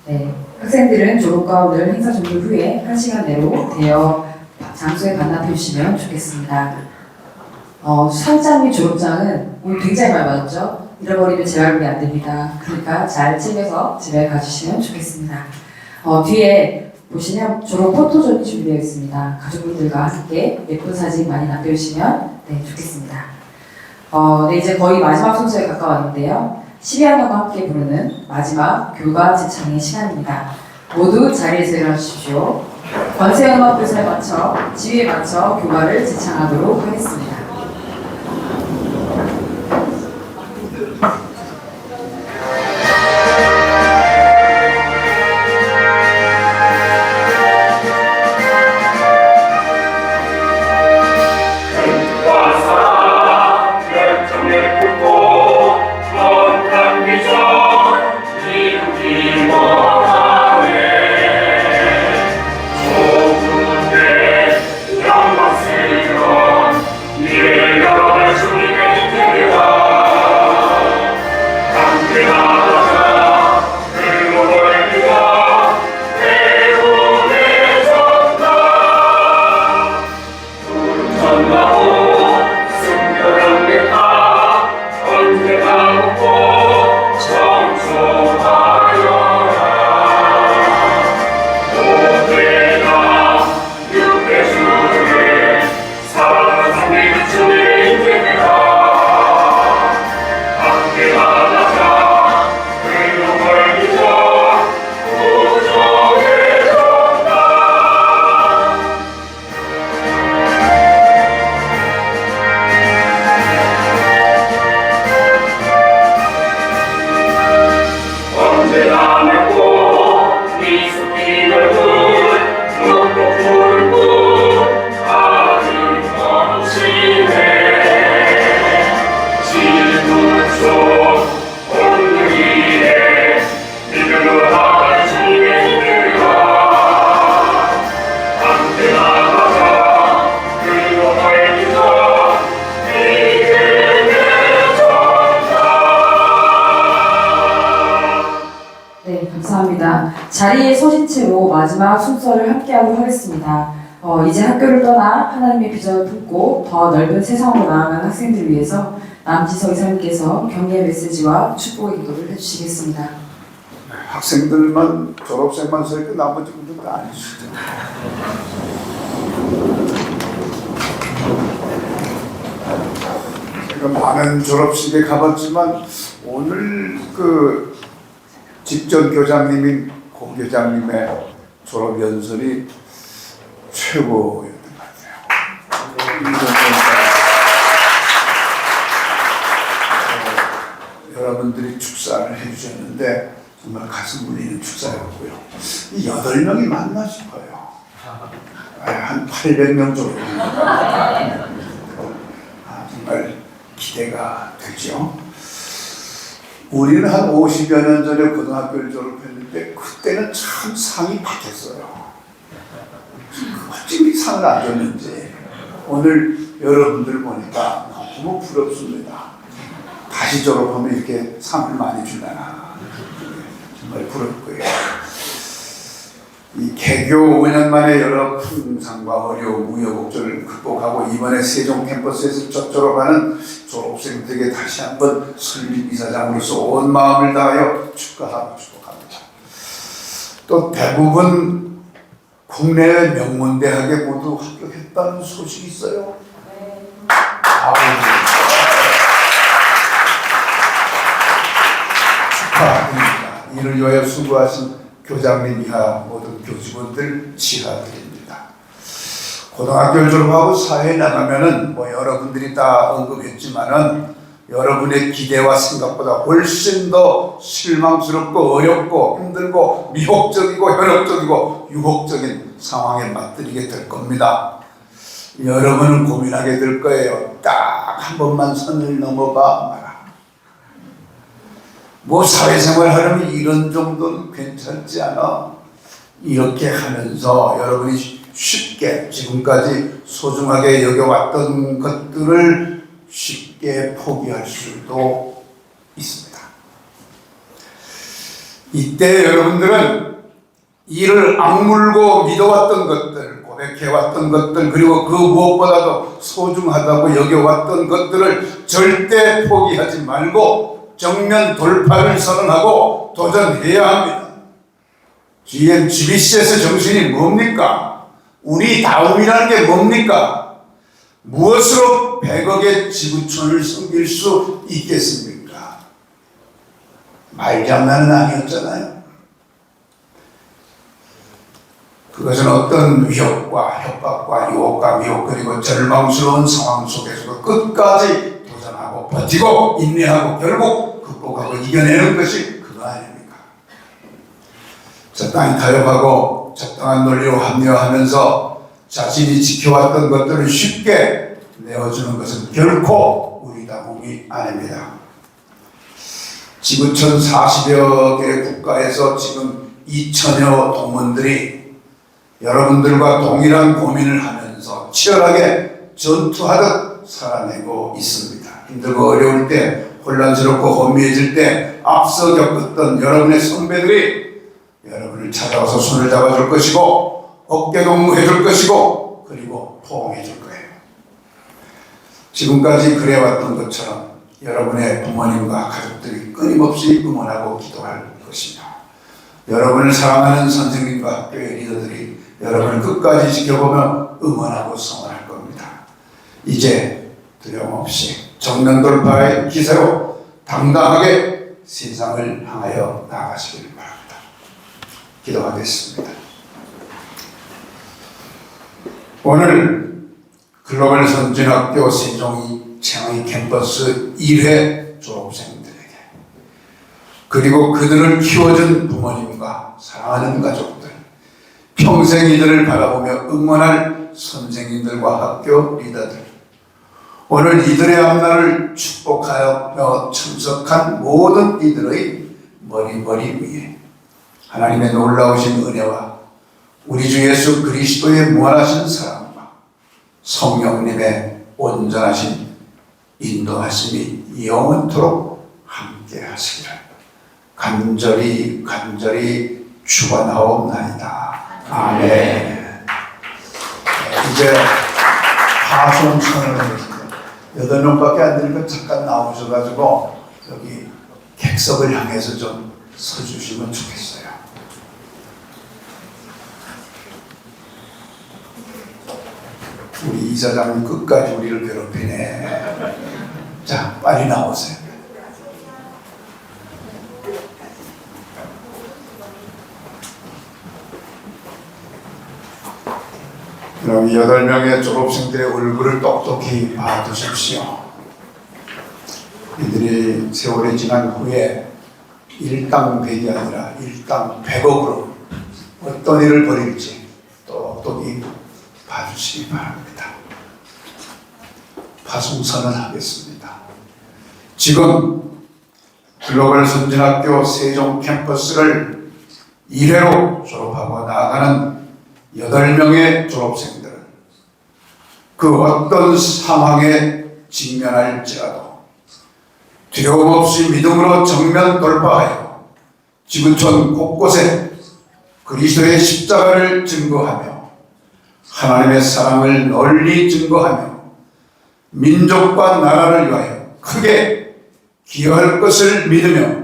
A: 네, 학생들은 졸업 가운을 행사 종료 후에 1시간 내로 대여 장소에 반납해 주시면 좋겠습니다. 상장 및 졸업장은 오늘 굉장히 많이 받았죠? 잃어버리면 재활용이 안 됩니다. 그러니까 잘 챙겨서 집에 가주시면 좋겠습니다. 뒤에 보시면 졸업 포토존이 준비되어 있습니다. 가족분들과 함께 예쁜 사진 많이 남겨주시면 네, 좋겠습니다. 네, 이제 거의 마지막 순서에 가까웠는데요. 12학년과 함께 부르는 마지막 교가 제창의 시간입니다. 모두 자리에서 일어나주십시오. 권세음악 교사에 맞춰 지휘에 맞춰 교가를 제창하도록 하겠습니다. 감사합니다. 자리에 서신 채로 마지막 순서를 함께하도록 하겠습니다. 이제 학교를 떠나 하나님의 비전을 품고 더 넓은 세상으로 나아가는 학생들을 위해서 남지석 이사님께서 격려의 메시지와 축복의 기도를 해주시겠습니다.
C: 학생들만 졸업생만 서 있고 나머지 분들도 아니시죠. 제가 많은 졸업식에 가봤지만 오늘 그 직전 교장님인 고 교장님의 졸업 연설이 최고였던 것 같아요. 여러분들이 축사를 해주셨는데 정말 가슴 울리는 축사였고요. 이 8명이 맞나 싶어요. 한 800명 정도. 정말 기대가 되죠. 우리는 한 50여 년 전에 고등학교를 졸업했는데 그때는 참 상이 바뀌었어요. 어찌 상을 안 줬는지 오늘 여러분들 보니까 너무 부럽습니다. 다시 졸업하면 이렇게 상을 많이 준다나 정말 부럽고요. 이 개교 5년 만에 여러 풍상과 어려움, 우여곡절을 극복하고 이번에 세종 캠퍼스에서 첫 졸업하는 졸업생들에게 다시 한번 설립이사장으로서 온 마음을 다하여 축하하고 축복합니다. 또 대부분 국내의 명문대학에 모두 합격했다는 소식이 있어요. 축하드립니다. 이를 위하여 수고하신 교장님 이하 모든 교직원들 치하드립니다. 고등학교를 졸업하고 사회에 나가면은 여러분들이 다 언급했지만은 여러분의 기대와 생각보다 훨씬 더 실망스럽고 어렵고 힘들고 미혹적이고 현혹적이고 유혹적인 상황에 맞들이게 될 겁니다. 여러분은 고민하게 될 거예요. 딱 한 번만 선을 넘어봐 마라. 뭐 사회생활 하려면 이런 정도는 괜찮지 않아? 이렇게 하면서 여러분이 쉽게 지금까지 소중하게 여겨왔던 것들을 쉽게 포기할 수도 있습니다. 이때 여러분들은 이를 악물고 믿어왔던 것들, 고백해왔던 것들, 그리고 그 무엇보다도 소중하다고 여겨왔던 것들을 절대 포기하지 말고 정면 돌파를 선언하고 도전해야 합니다. GBC에서 정신이 뭡니까? 우리 다움이라는 게 뭡니까? 무엇으로 100억의 지구촌을 섬길 수 있겠습니까? 말장난은 아니었잖아요. 그것은 어떤 위협과 협박과 유혹과 미혹 그리고 절망스러운 상황 속에서도 끝까지 도전하고 버티고 인내하고 결국 극복하고 이겨내는 것이 그거 아닙니까? 적당히 타협하고 적당한 논리로 합리화하면서 자신이 지켜왔던 것들을 쉽게 내어주는 것은 결코 우리 당국이 아닙니다. 지구촌 40여 개 국가에서 지금 2천여 동문들이 여러분들과 동일한 고민을 하면서 치열하게 전투하듯 살아내고 있습니다. 힘들고 어려울 때, 혼란스럽고 혼미해질 때 앞서 겪었던 여러분의 선배들이 여러분을 찾아와서 손을 잡아줄 것이고 어깨 동무해줄 것이고 그리고 포옹해줄 거예요. 지금까지 그래왔던 것처럼 여러분의 부모님과 가족들이 끊임없이 응원하고 기도할 것입니다. 여러분을 사랑하는 선생님과 학교의 리더들이 여러분을 끝까지 지켜보며 응원하고 성원할 겁니다. 이제 두려움없이 정면 돌파의 기세로 당당하게 세상을 향하여 나아가시길 바랍니다. 기도하겠습니다. 오늘 글로벌 선진학교 세종 창의 캠퍼스 1회 졸업생들에게 그리고 그들을 키워준 부모님과 사랑하는 가족들 평생 이들을 바라보며 응원할 선생님들과 학교 리더들 오늘 이들의 앞날을 축복하여 참석한 모든 이들의 머리 위에 하나님의 놀라우신 은혜와 우리 주 예수 그리스도의 무한하신 사랑과 성령님의 온전하신 인도하심이 영원토록 함께 하시기를 간절히 축원하옵나이다. 아멘. 이제 파송 선언을 했습니다. 8명밖에 안 되니까 잠깐 나오셔가지고 여기 객석을 향해서 좀 서주시면 좋겠어요. 우리 이사장님 끝까지 우리를 괴롭히네. 자, 빨리 나오세요. 그럼 8명의 졸업생들의 얼굴을 똑똑히 봐두십시오. 이들이 세월이 지난 후에 일당백이 아니라 일당백억으로 어떤 일을 벌일지 똑똑히 봐주시기 바랍니다. 파송선언 하겠습니다. 지금 글로벌 선진학교 세종 캠퍼스를 1회로 졸업하고 나아가는 8명의 졸업생들은 그 어떤 상황에 직면할지라도 두려움 없이 믿음으로 정면 돌파하여 지구촌 곳곳에 그리스도의 십자가를 증거하며 하나님의 사랑을 널리 증거하며 민족과 나라를 위하여 크게 기여할 것을 믿으며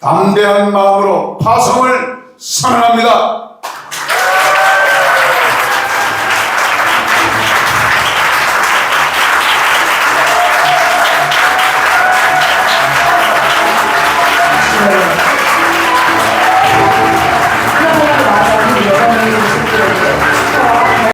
C: 담대한 마음으로 파송을 선언합니다.